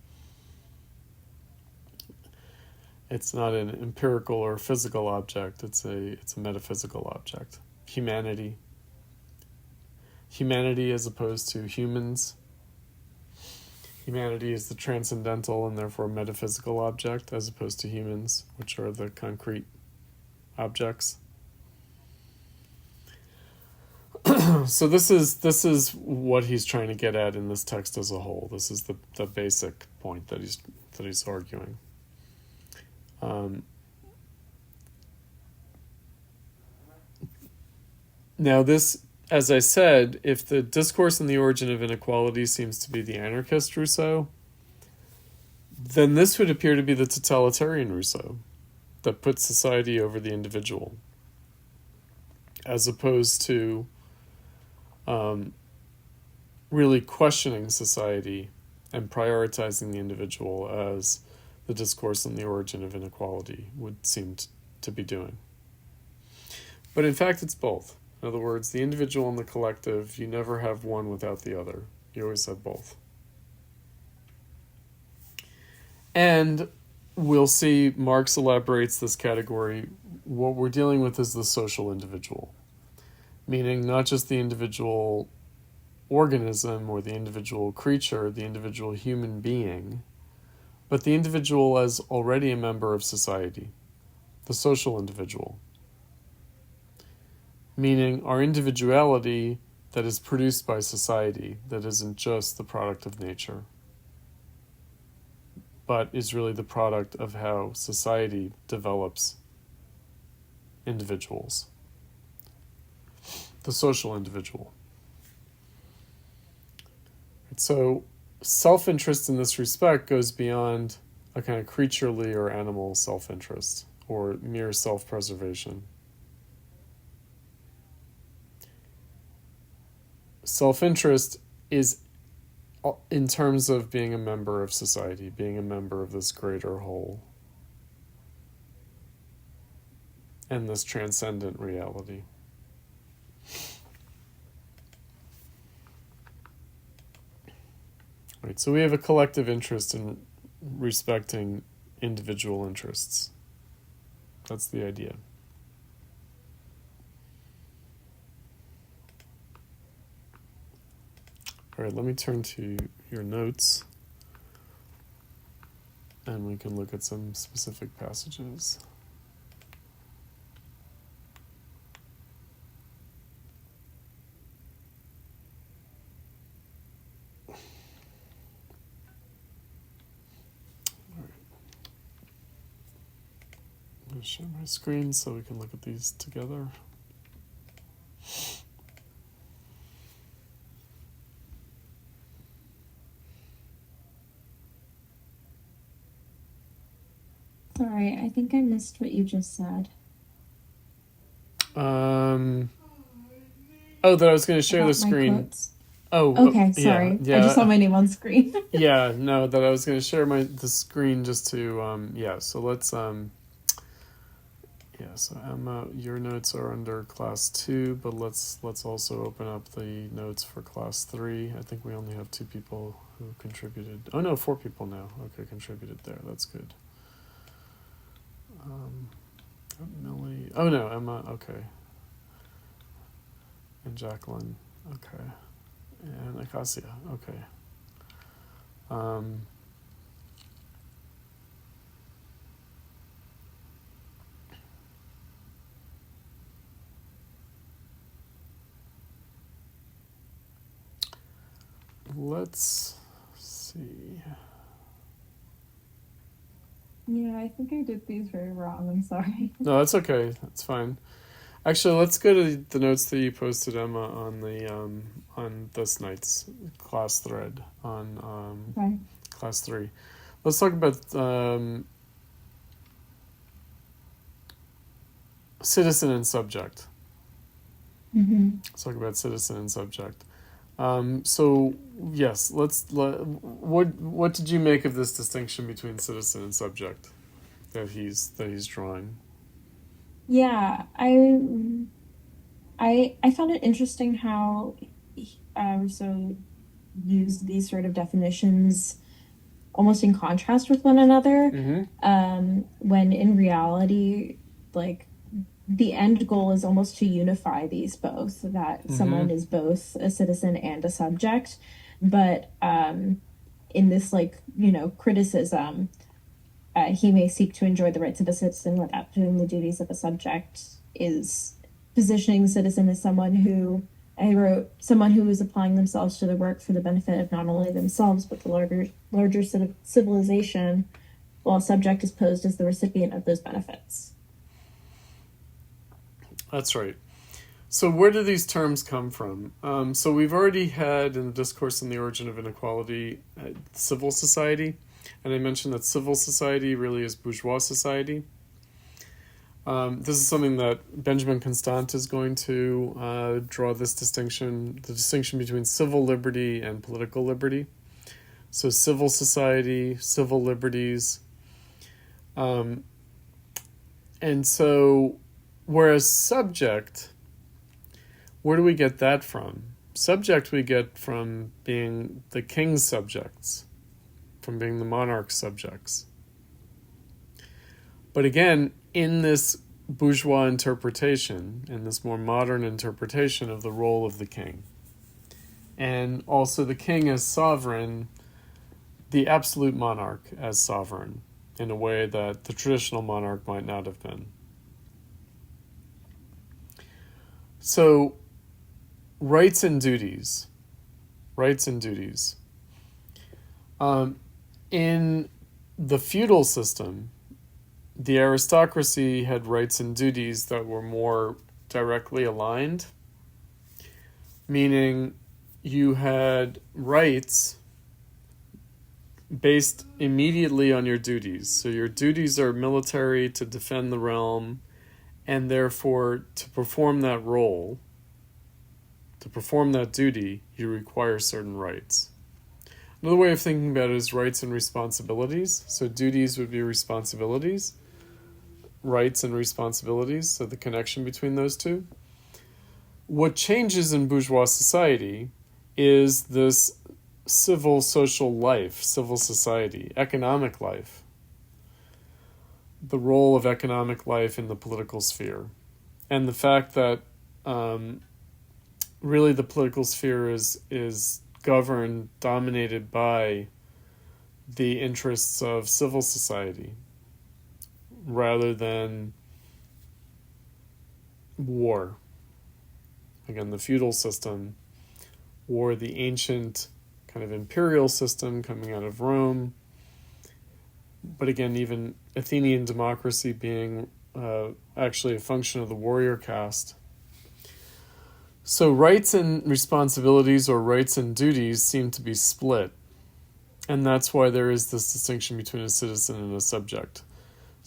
It's not an empirical or physical object, it's a metaphysical object. Humanity. Humanity as opposed to humans. Humanity is the transcendental and therefore metaphysical object as opposed to humans, which are the concrete objects. So this is what he's trying to get at in this text as a whole. This is the basic point that he's arguing. Now this, as I said, if the discourse on the origin of inequality seems to be the anarchist Rousseau, then this would appear to be the totalitarian Rousseau that puts society over the individual, as opposed to really questioning society and prioritizing the individual as the discourse on the origin of inequality would seem to be doing. But in fact, it's both. In other words, the individual and the collective, you never have one without the other. You always have both. And we'll see Marx elaborates this category. What we're dealing with is the social individual, meaning not just the individual organism or the individual creature, the individual human being, but the individual as already a member of society, the social individual. Meaning our individuality that is produced by society, that isn't just the product of nature, but is really the product of how society develops individuals. The social individual. So self-interest in this respect goes beyond a kind of creaturely or animal self-interest or mere self-preservation. Self-interest is in terms of being a member of society, being a member of this greater whole and this transcendent reality. Right, so we have a collective interest in respecting individual interests. That's the idea. All right, let me turn to your notes and we can look at some specific passages. I'm going to share my screen so we can look at these together. Sorry, I think I missed what you just said. Um. Oh, that I was going to share the About my screen. quotes. Oh, Okay, sorry. Yeah. I just saw my name on screen. Yeah, no, that I was going to share the screen just to so let's so Emma, your notes are under class 2, but let's also open up the notes for class 3. I think we only have 2 people who contributed. Oh no, 4 people now. Okay, contributed there. That's good. Millie. Oh no, Emma. Okay. And Jacqueline. Okay. And Acacia. Okay. Let's see. Yeah, I think I did these very wrong. I'm sorry. No, that's okay. That's fine. Actually, let's go to the notes that you posted, Emma, on the on this night's class thread on Okay. class 3. Let's talk about citizen and subject. Let's talk about citizen and subject. So yes, what did you make of this distinction between citizen and subject that he's drawing? Yeah, I found it interesting how Rousseau used these sort of definitions almost in contrast with one another, when in reality, like, the end goal is almost to unify these both, that someone is both a citizen and a subject. But in this, like, criticism, he may seek to enjoy the rights of a citizen without doing the duties of a subject, is positioning the citizen as someone who is applying themselves to the work for the benefit of not only themselves but the larger civilization, while a subject is posed as the recipient of those benefits. That's right. So where do these terms come from? So we've already had in the discourse on the origin of inequality, civil society, and I mentioned that civil society really is bourgeois society. This is something that Benjamin Constant is going to draw the distinction between civil liberty and political liberty. So civil society, civil liberties. And so, whereas subject, where do we get that from? Subject we get from being the king's subjects, from being the monarch's subjects. But again, in this bourgeois interpretation, in this more modern interpretation of the role of the king, and also the king as sovereign, the absolute monarch as sovereign, in a way that the traditional monarch might not have been. So, rights and duties. In the feudal system, the aristocracy had rights and duties that were more directly aligned, meaning you had rights based immediately on your duties. So your duties are military, to defend the realm, and therefore to perform that role, to perform that duty, you require certain rights. Another way of thinking about it is rights and responsibilities. So duties would be responsibilities, rights and responsibilities, so the connection between those two. What changes in bourgeois society is this civil social life, civil society, economic life, the role of economic life in the political sphere, and the fact that really the political sphere is governed, dominated by the interests of civil society rather than war. Again, the feudal system, or the ancient kind of imperial system coming out of Rome. But again, even Athenian democracy being actually a function of the warrior caste. So rights and responsibilities, or rights and duties, seem to be split. And that's why there is this distinction between a citizen and a subject.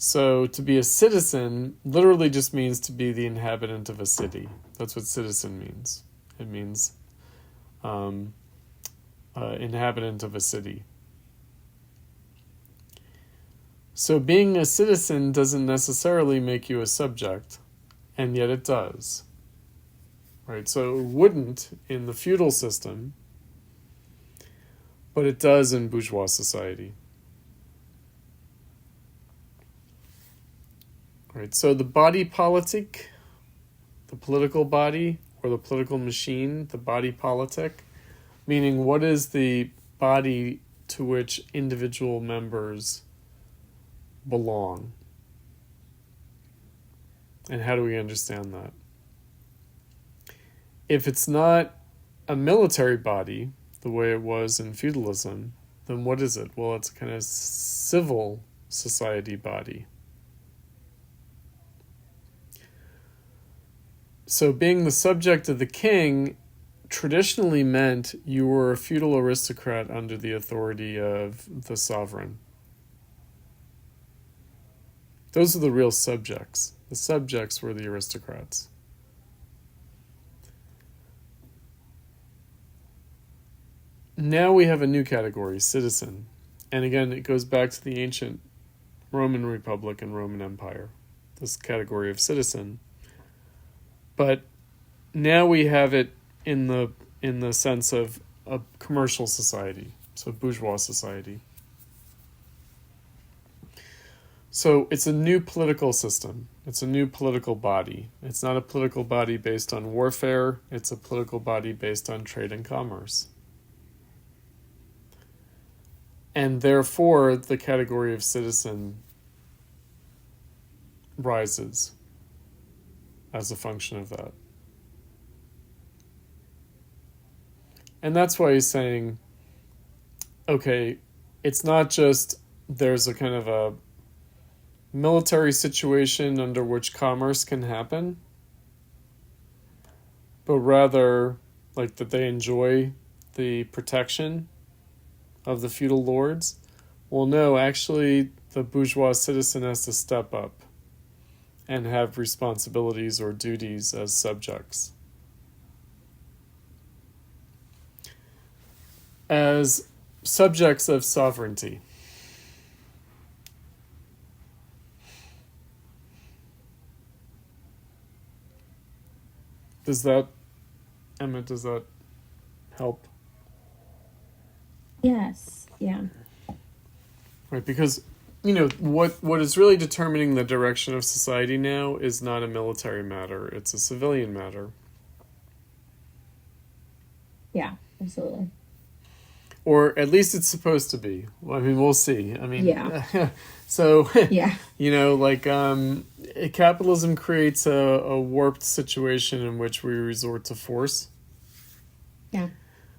So to be a citizen literally just means to be the inhabitant of a city. That's what citizen means. It means inhabitant of a city. So being a citizen doesn't necessarily make you a subject, and yet it does. Right? So it wouldn't in the feudal system, but it does in bourgeois society. Right? So the body politic, the political body, or the political machine, the body politic, meaning what is the body to which individual members belong? And how do we understand that? If it's not a military body, the way it was in feudalism, then what is it? Well, it's a kind of civil society body. So being the subject of the king traditionally meant you were a feudal aristocrat under the authority of the sovereign. Those are the real subjects. The subjects were the aristocrats. Now we have a new category, citizen. And again, it goes back to the ancient Roman Republic and Roman Empire, this category of citizen. But now we have it in the sense of a commercial society, so bourgeois society. So it's a new political system. It's a new political body. It's not a political body based on warfare. It's a political body based on trade and commerce. And therefore, the category of citizen rises as a function of that. And that's why he's saying, okay, it's not just there's a kind of a military situation under which commerce can happen, but rather like that they enjoy the protection of the feudal lords. Well, no, actually the bourgeois citizen has to step up and have responsibilities or duties as subjects. As subjects of sovereignty. Does that, Emma, does that help? Yes, yeah. Right, because, you know, what is really determining the direction of society now is not a military matter, it's a civilian matter. Yeah, absolutely. Or at least it's supposed to be. Well, I mean, we'll see. I mean, Yeah. So, Yeah. you know, like capitalism creates a warped situation in which we resort to force. Yeah.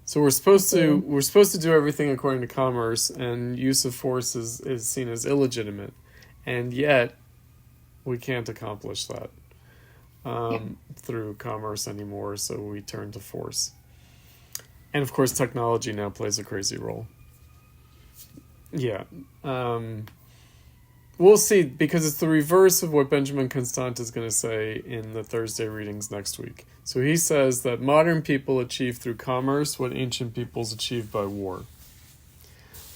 So we're supposed to do everything according to commerce, and use of force is seen as illegitimate, and yet we can't accomplish that through commerce anymore. So we turn to force. And of course, technology now plays a crazy role. Yeah. We'll see, because it's the reverse of what Benjamin Constant is going to say in the Thursday readings next week. So he says that modern people achieve through commerce what ancient peoples achieved by war.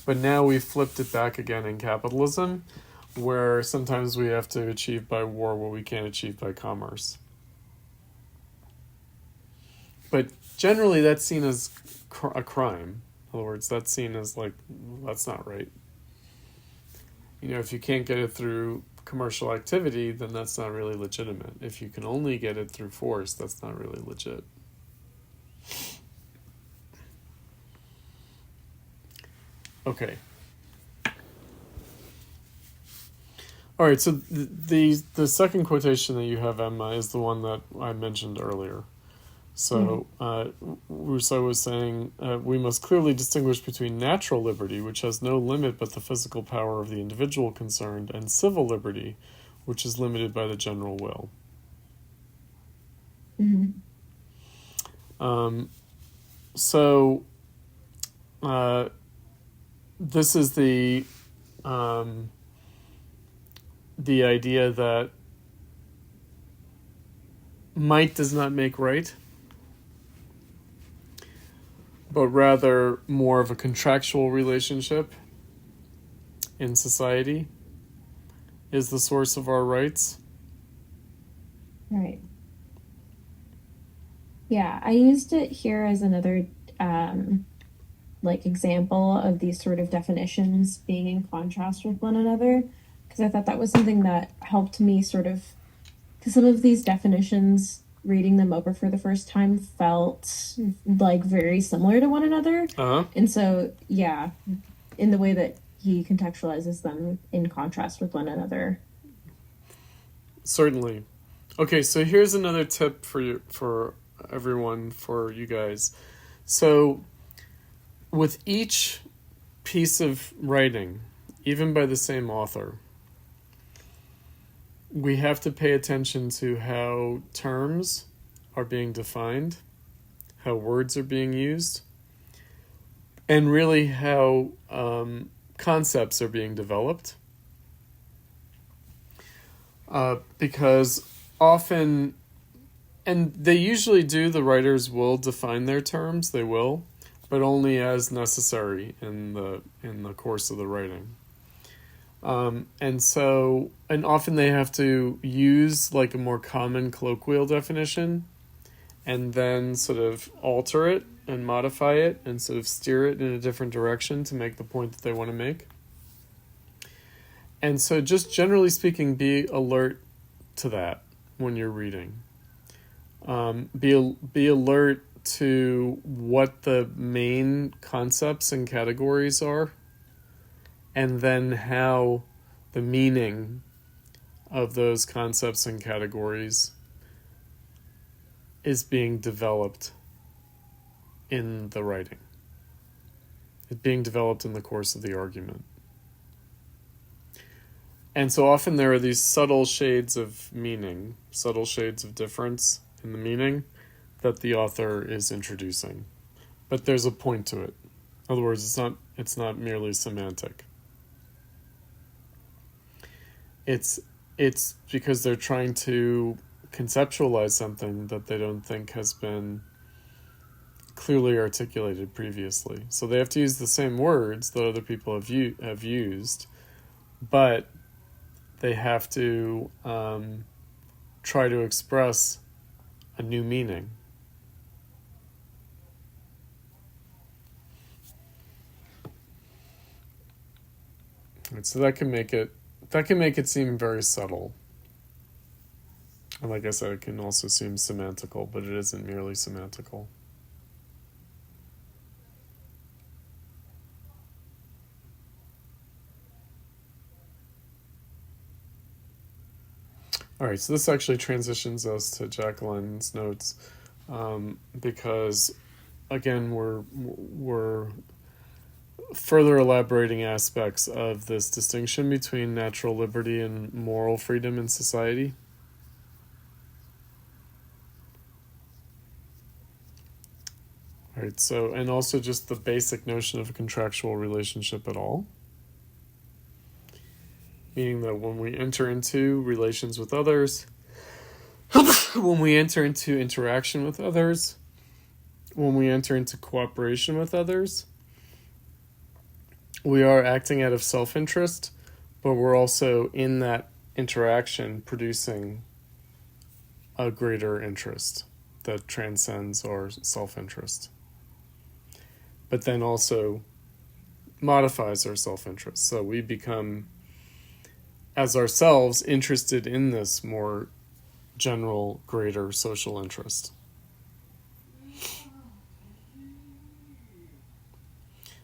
But now we've flipped it back again in capitalism, where sometimes we have to achieve by war what we can't achieve by commerce. But generally that's seen as a crime. In other words, that's seen as like, that's not right. You know, if you can't get it through commercial activity, then that's not really legitimate. If you can only get it through force, that's not really legit. Okay. All right, so the second quotation that you have, Emma, is the one that I mentioned earlier. So Rousseau was saying, we must clearly distinguish between natural liberty, which has no limit but the physical power of the individual concerned, and civil liberty, which is limited by the general will. So this is the the idea that might does not make right, but rather more of a contractual relationship in society is the source of our rights. Right. Yeah, I used it here as another example of these sort of definitions being in contrast with one another, because I thought that was something that helped me sort of, because some of these definitions, reading them over for the first time, felt like very similar to one another. And so, yeah, in the way that he contextualizes them in contrast with one another. Certainly. Okay, so here's another tip for you, for everyone, for you guys. So with each piece of writing, even by the same author, we have to pay attention to how terms are being defined, how words are being used, and really how concepts are being developed. Because often, and they usually do, the writers will define their terms, they will, but only as necessary in the course of the writing. And often they have to use like a more common colloquial definition and then sort of alter it and modify it and sort of steer it in a different direction to make the point that they want to make. And so just generally speaking, be alert to that when you're reading. Be alert to what the main concepts and categories are, and then how the meaning of those concepts and categories is being developed in the writing. It's being developed in the course of the argument. And so often there are these subtle shades of meaning, subtle shades of difference in the meaning that the author is introducing. But there's a point to it. In other words, it's not merely semantic. It's because they're trying to conceptualize something that they don't think has been clearly articulated previously. So they have to use the same words that other people have used, but they have to try to express a new meaning. And so that can make it seem very subtle. And like I said, it can also seem semantical, but it isn't merely semantical. All right, so this actually transitions us to Jacqueline's notes, because, again, we're further elaborating aspects of this distinction between natural liberty and moral freedom in society. All right, so, and also just the basic notion of a contractual relationship at all. Meaning that when we enter into relations with others, when we enter into interaction with others, when we enter into cooperation with others, we are acting out of self-interest, but we're also in that interaction producing a greater interest that transcends our self-interest, but then also modifies our self-interest. So we become, as ourselves, interested in this more general, greater social interest.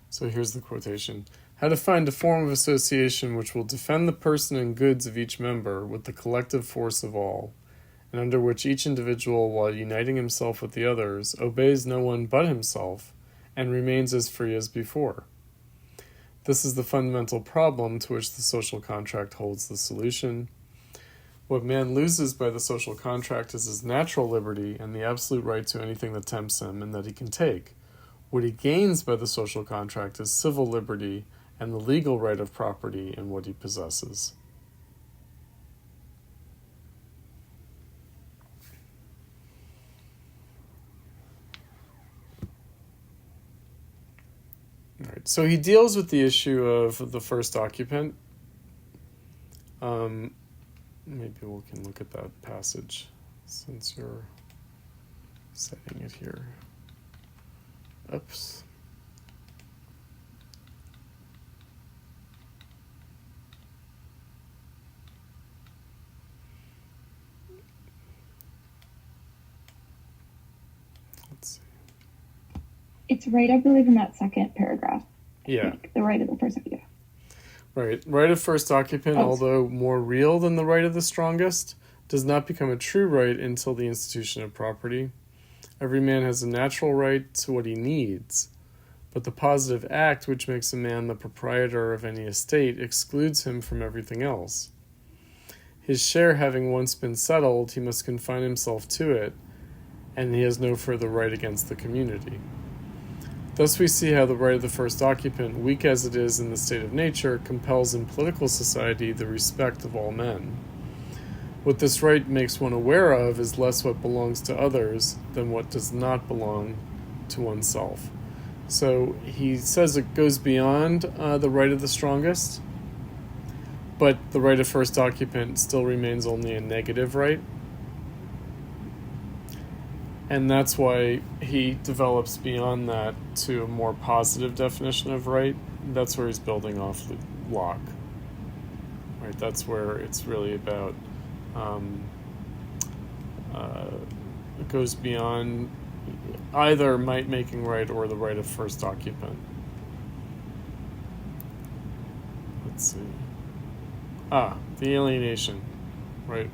So here's the quotation. How to find a form of association which will defend the person and goods of each member with the collective force of all, and under which each individual, while uniting himself with the others, obeys no one but himself, and remains as free as before. This is the fundamental problem to which the social contract holds the solution. What man loses by the social contract is his natural liberty and the absolute right to anything that tempts him and that he can take. What he gains by the social contract is civil liberty and the legal right of property in what he possesses. Right. So he deals with the issue of the first occupant. Maybe we can look at that passage since you're setting it here. Oops. Let's see. It's right, I believe, in that second paragraph. Yeah. Like the right of the first occupant. Right. Right of first occupant, although more real than the right of the strongest, does not become a true right until the institution of property. Every man has a natural right to what he needs, but the positive act which makes a man the proprietor of any estate excludes him from everything else. His share having once been settled, he must confine himself to it, and he has no further right against the community. Thus we see how the right of the first occupant, weak as it is in the state of nature, compels in political society the respect of all men. What this right makes one aware of is less what belongs to others than what does not belong to oneself. So he says it goes beyond the right of the strongest, but the right of first occupant still remains only a negative right. And that's why he develops beyond that to a more positive definition of right. That's where he's building off Locke. Right, that's where it's really about, it goes beyond either might making right or the right of first occupant. Let's see. The alienation, right?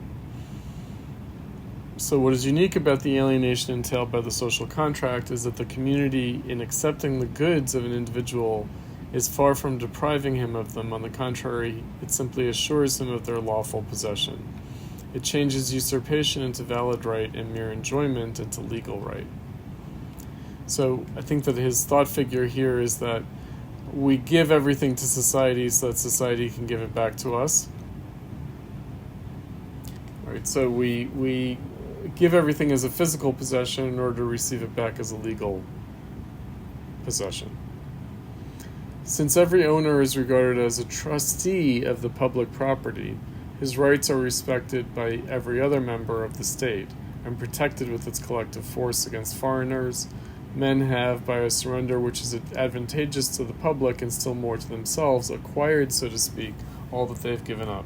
So what is unique about the alienation entailed by the social contract is that the community, in accepting the goods of an individual, is far from depriving him of them. On the contrary, it simply assures him of their lawful possession. It changes usurpation into valid right and mere enjoyment into legal right. So I think that his thought figure here is that we give everything to society so that society can give it back to us. Right, so we give everything as a physical possession in order to receive it back as a legal possession. Since every owner is regarded as a trustee of the public property, his rights are respected by every other member of the state and protected with its collective force against foreigners. Men have, by a surrender which is advantageous to the public and still more to themselves, acquired, so to speak, all that they have given up.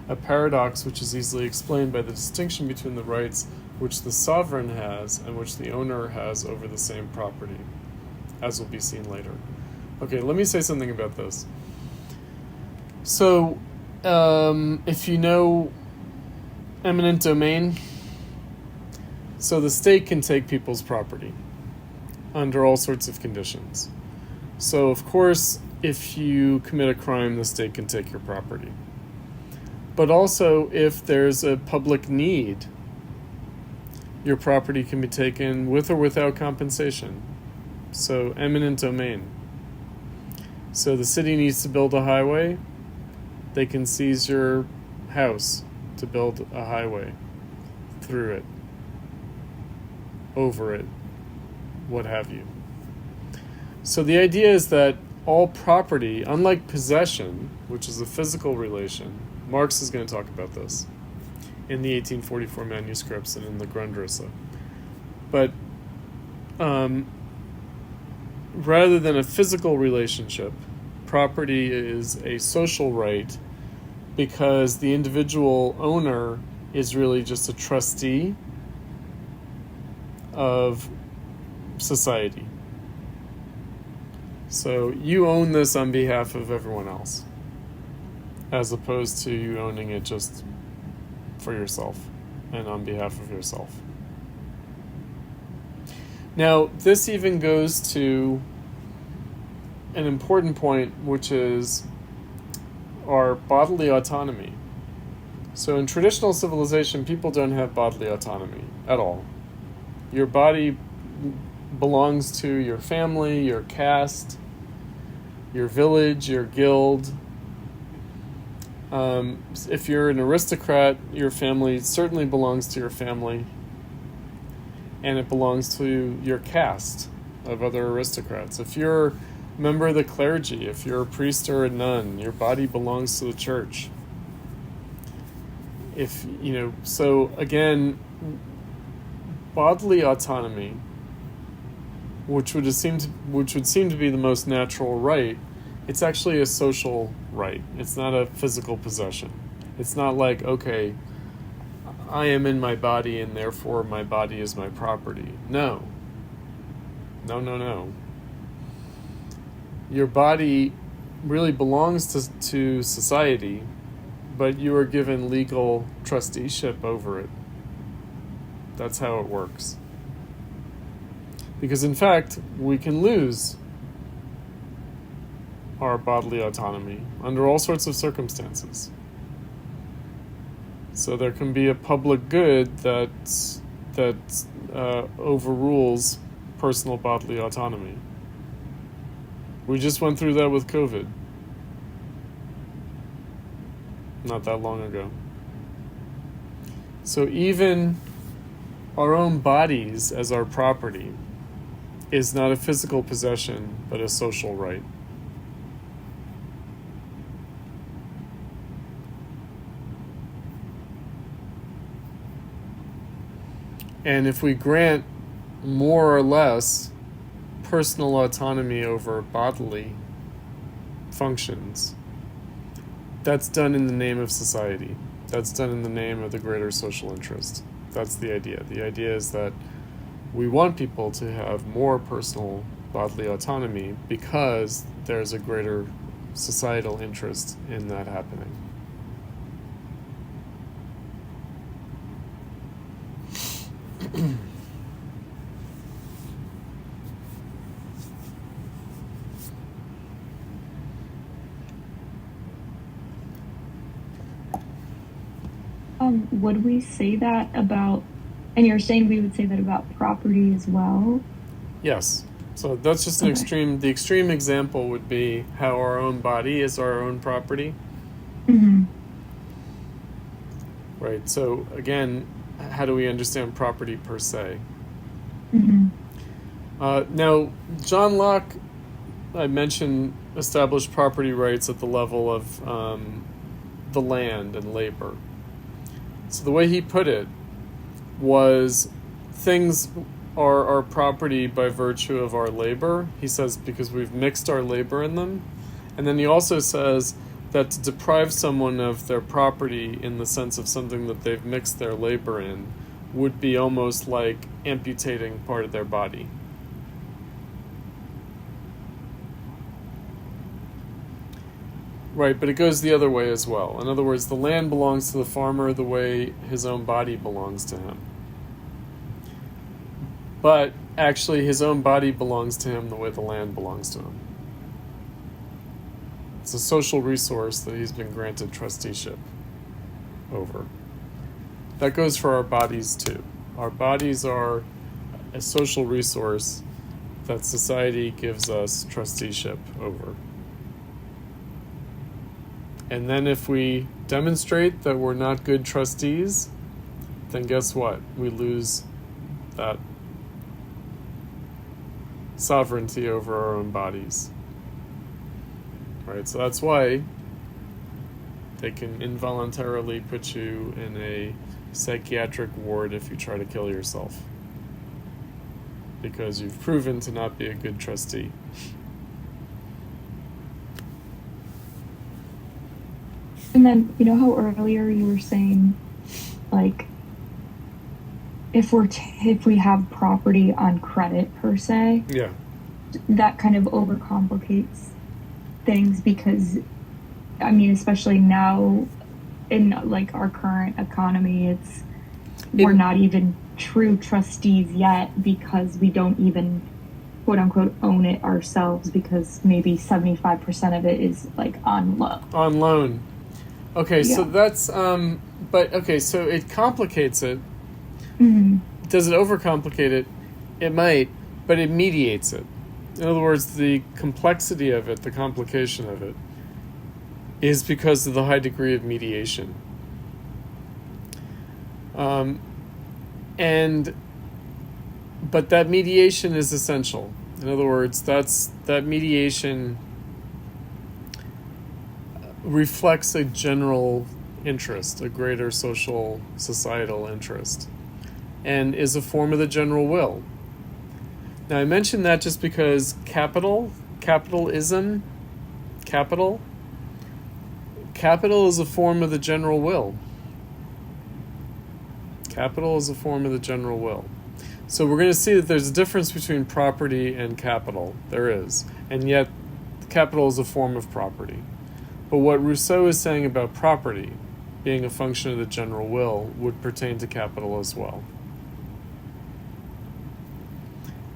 A paradox which is easily explained by the distinction between the rights which the sovereign has and which the owner has over the same property, as will be seen later. Okay, let me say something about this. So, if you know eminent domain, so the state can take people's property under all sorts of conditions. So, of course, if you commit a crime, the state can take your property. But also, if there's a public need, your property can be taken with or without compensation. So, eminent domain. So the city needs to build a highway, they can seize your house to build a highway through it, over it, what have you. So the idea is that all property, unlike possession, which is a physical relation, Marx is going to talk about this in the 1844 manuscripts and in the Grundrisse. But rather than a physical relationship, property is a social right because the individual owner is really just a trustee of society. So you own this on behalf of everyone else, as opposed to you owning it just for yourself and on behalf of yourself. Now, this even goes to an important point, which is our bodily autonomy. So in traditional civilization, people don't have bodily autonomy at all. Your body belongs to your family, your caste, your village, your guild. If you're an aristocrat, your family certainly belongs to your family, and it belongs to your caste of other aristocrats. If you're member of the clergy, if you're a priest or a nun, your body belongs to the church. If, so again, bodily autonomy, which would seem to be the most natural right, it's actually a social right. It's not a physical possession. It's not like, okay, I am in my body and therefore my body is my property. No. Your body really belongs to society, but you are given legal trusteeship over it. That's how it works. Because in fact, we can lose our bodily autonomy under all sorts of circumstances. So there can be a public good that overrules personal bodily autonomy. We just went through that with COVID not that long ago. So even our own bodies as our property is not a physical possession, but a social right. And if we grant more or less personal autonomy over bodily functions, that's done in the name of society. That's done in the name of the greater social interest. That's the idea. The idea is that we want people to have more personal bodily autonomy because there's a greater societal interest in that happening. Would we say that about, and you're saying we would say that about property as well? Yes. So that's just an extreme. The extreme example would be how our own body is our own property. Mm-hmm. Right. So again, how do we understand property per se? Mm-hmm. Now, John Locke, I mentioned, established property rights at the level of the land and labor. So the way he put it was things are our property by virtue of our labor. He says because we've mixed our labor in them. And then he also says that to deprive someone of their property in the sense of something that they've mixed their labor in would be almost like amputating part of their body. Right, but it goes the other way as well. In other words, the land belongs to the farmer the way his own body belongs to him. But actually, his own body belongs to him the way the land belongs to him. It's a social resource that he's been granted trusteeship over. That goes for our bodies too. Our bodies are a social resource that society gives us trusteeship over. And then if we demonstrate that we're not good trustees, then guess what? We lose that sovereignty over our own bodies. Right? So that's why they can involuntarily put you in a psychiatric ward if you try to kill yourself. Because you've proven to not be a good trustee. And then, you know how earlier you were saying, like, if we have property on credit per se, Yeah. that kind of overcomplicates things because, I mean, especially now in like our current economy, we're not even true trustees yet because we don't even quote unquote own it ourselves because maybe 75% of it is like on loan. On loan. Okay, Yeah. so that's, so it complicates it. Mm-hmm. Does it overcomplicate it? It might, but it mediates it. In other words, the complexity of it, the complication of it, is because of the high degree of mediation. But that mediation is essential. In other words, that mediation reflects a general interest, a greater social, societal interest, and is a form of the general will. Now, I mention that just because capitalism, capital is a form of the general will. Capital is a form of the general will. So we're going to see that there's a difference between property and capital. There is. And yet, capital is a form of property. But what Rousseau is saying about property, being a function of the general will, would pertain to capital as well.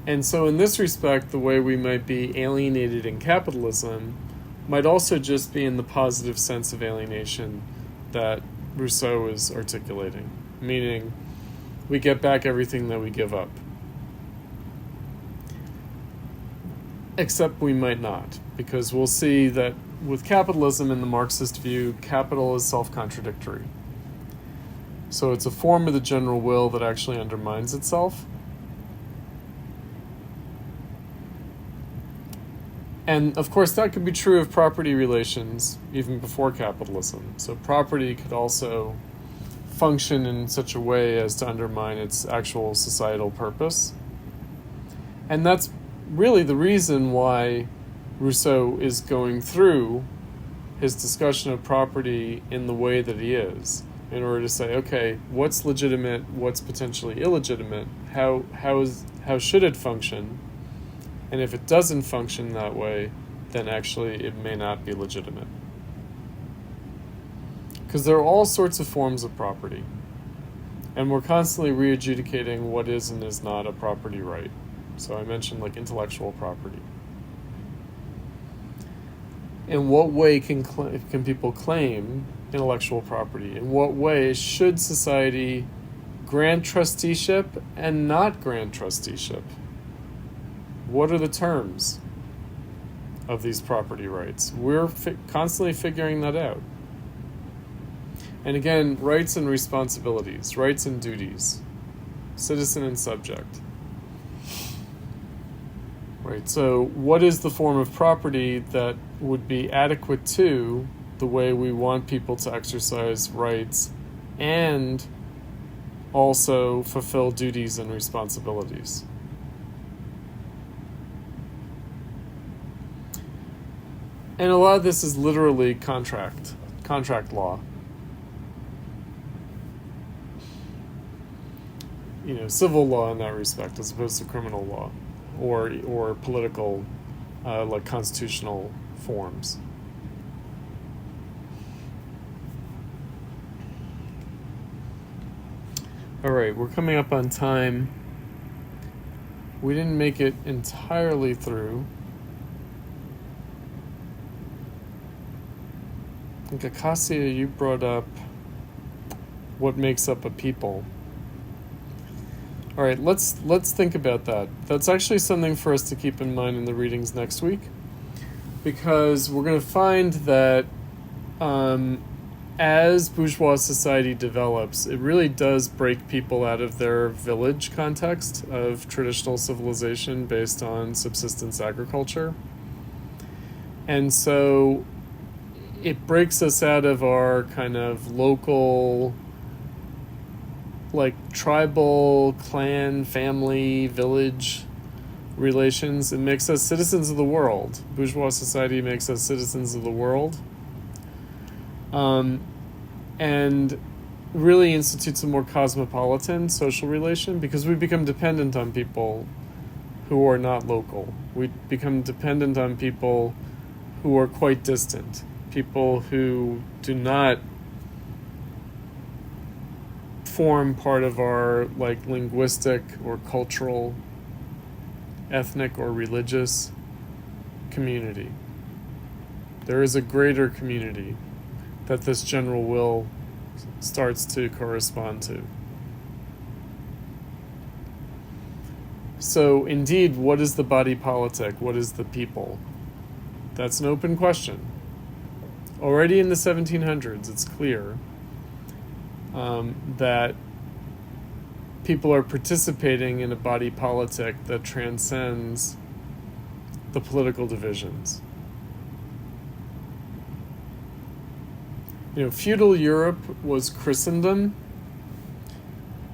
And so in this respect, the way we might be alienated in capitalism might also just be in the positive sense of alienation that Rousseau is articulating, meaning we get back everything that we give up. Except we might not, because we'll see that with capitalism in the Marxist view, capital is self-contradictory. So it's a form of the general will that actually undermines itself. And of course, that could be true of property relations even before capitalism. So property could also function in such a way as to undermine its actual societal purpose. And that's really the reason why Rousseau is going through his discussion of property in the way that he is, in order to say, okay, what's legitimate, what's potentially illegitimate, how should it function? And if it doesn't function that way, then actually it may not be legitimate. Because there are all sorts of forms of property. And we're constantly re-adjudicating what is and is not a property right. So I mentioned like intellectual property. In what way can people claim intellectual property? In what way should society grant trusteeship and not grant trusteeship? What are the terms of these property rights? We're constantly figuring that out. And again, rights and responsibilities, rights and duties, citizen and subject. Right, so what is the form of property that would be adequate to the way we want people to exercise rights and also fulfill duties and responsibilities? And a lot of this is literally contract law. Civil law in that respect, as opposed to criminal law, or political, like constitutional forms. All right, we're coming up on time. We didn't make it entirely through. I think Acacia, you brought up what makes up a people. All right, let's think about that. That's actually something for us to keep in mind in the readings next week, because we're going to find that as bourgeois society develops, it really does break people out of their village context of traditional civilization based on subsistence agriculture. And so it breaks us out of our kind of local, like tribal, clan, family, village relations. It makes us citizens of the world. Bourgeois society makes us citizens of the world. And really institutes a more cosmopolitan social relation, because we become dependent on people who are not local. We become dependent on people who are quite distant, people who do not form part of our like linguistic or cultural, ethnic or religious community. There is a greater community that this general will starts to correspond to. So indeed, what is the body politic? What is the people? That's an open question. Already in the 1700s, it's clear that people are participating in a body politic that transcends the political divisions. Feudal Europe was Christendom.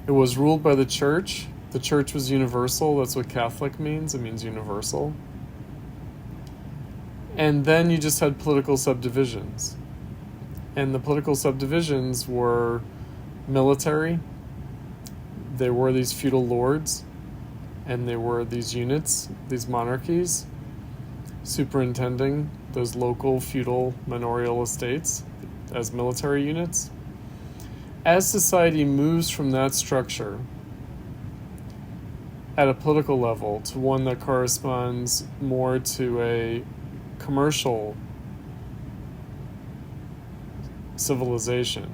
It was ruled by the church. The church was universal. That's what Catholic means. It means universal. And then you just had political subdivisions. And the political subdivisions were military. They were these feudal lords. And they were these units, these monarchies, superintending those local feudal manorial estates as military units. As society moves from that structure at a political level to one that corresponds more to a commercial civilization,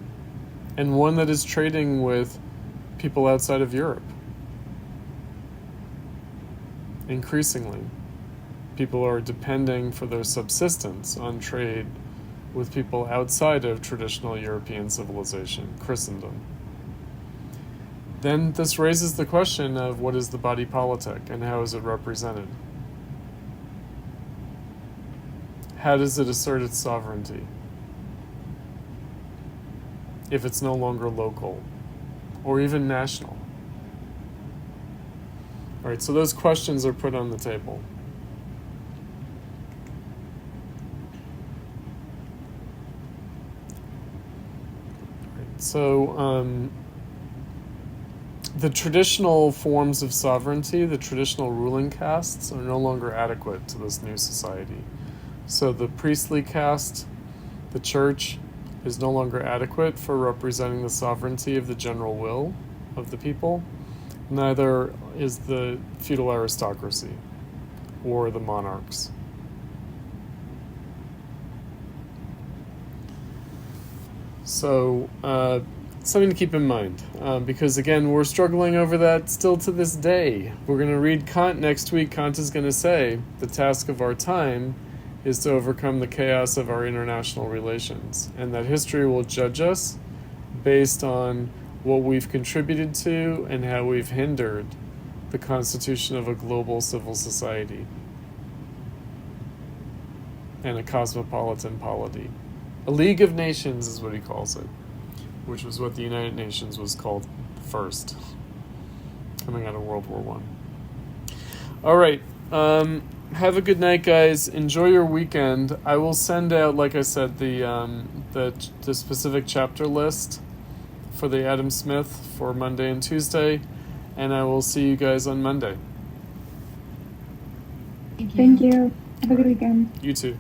and one that is trading with people outside of Europe, increasingly, people are depending for their subsistence on trade with people outside of traditional European civilization, Christendom. Then this raises the question of what is the body politic and how is it represented? How does it assert its sovereignty if it's no longer local or even national? All right, so those questions are put on the table. So the traditional forms of sovereignty, the traditional ruling castes, are no longer adequate to this new society. So the priestly caste, the church, is no longer adequate for representing the sovereignty of the general will of the people. Neither is the feudal aristocracy or the monarchs. So, something to keep in mind, because again, we're struggling over that still to this day. We're going to read Kant next week. Kant is going to say, the task of our time is to overcome the chaos of our international relations, and that history will judge us based on what we've contributed to and how we've hindered the constitution of a global civil society and a cosmopolitan polity. A League of Nations is what he calls it, which was what the United Nations was called first, coming out of World War I. All right. Have a good night, guys. Enjoy your weekend. I will send out, like I said, the specific chapter list for the Adam Smith for Monday and Tuesday, and I will see you guys on Monday. Thank you. Have a good weekend. You too.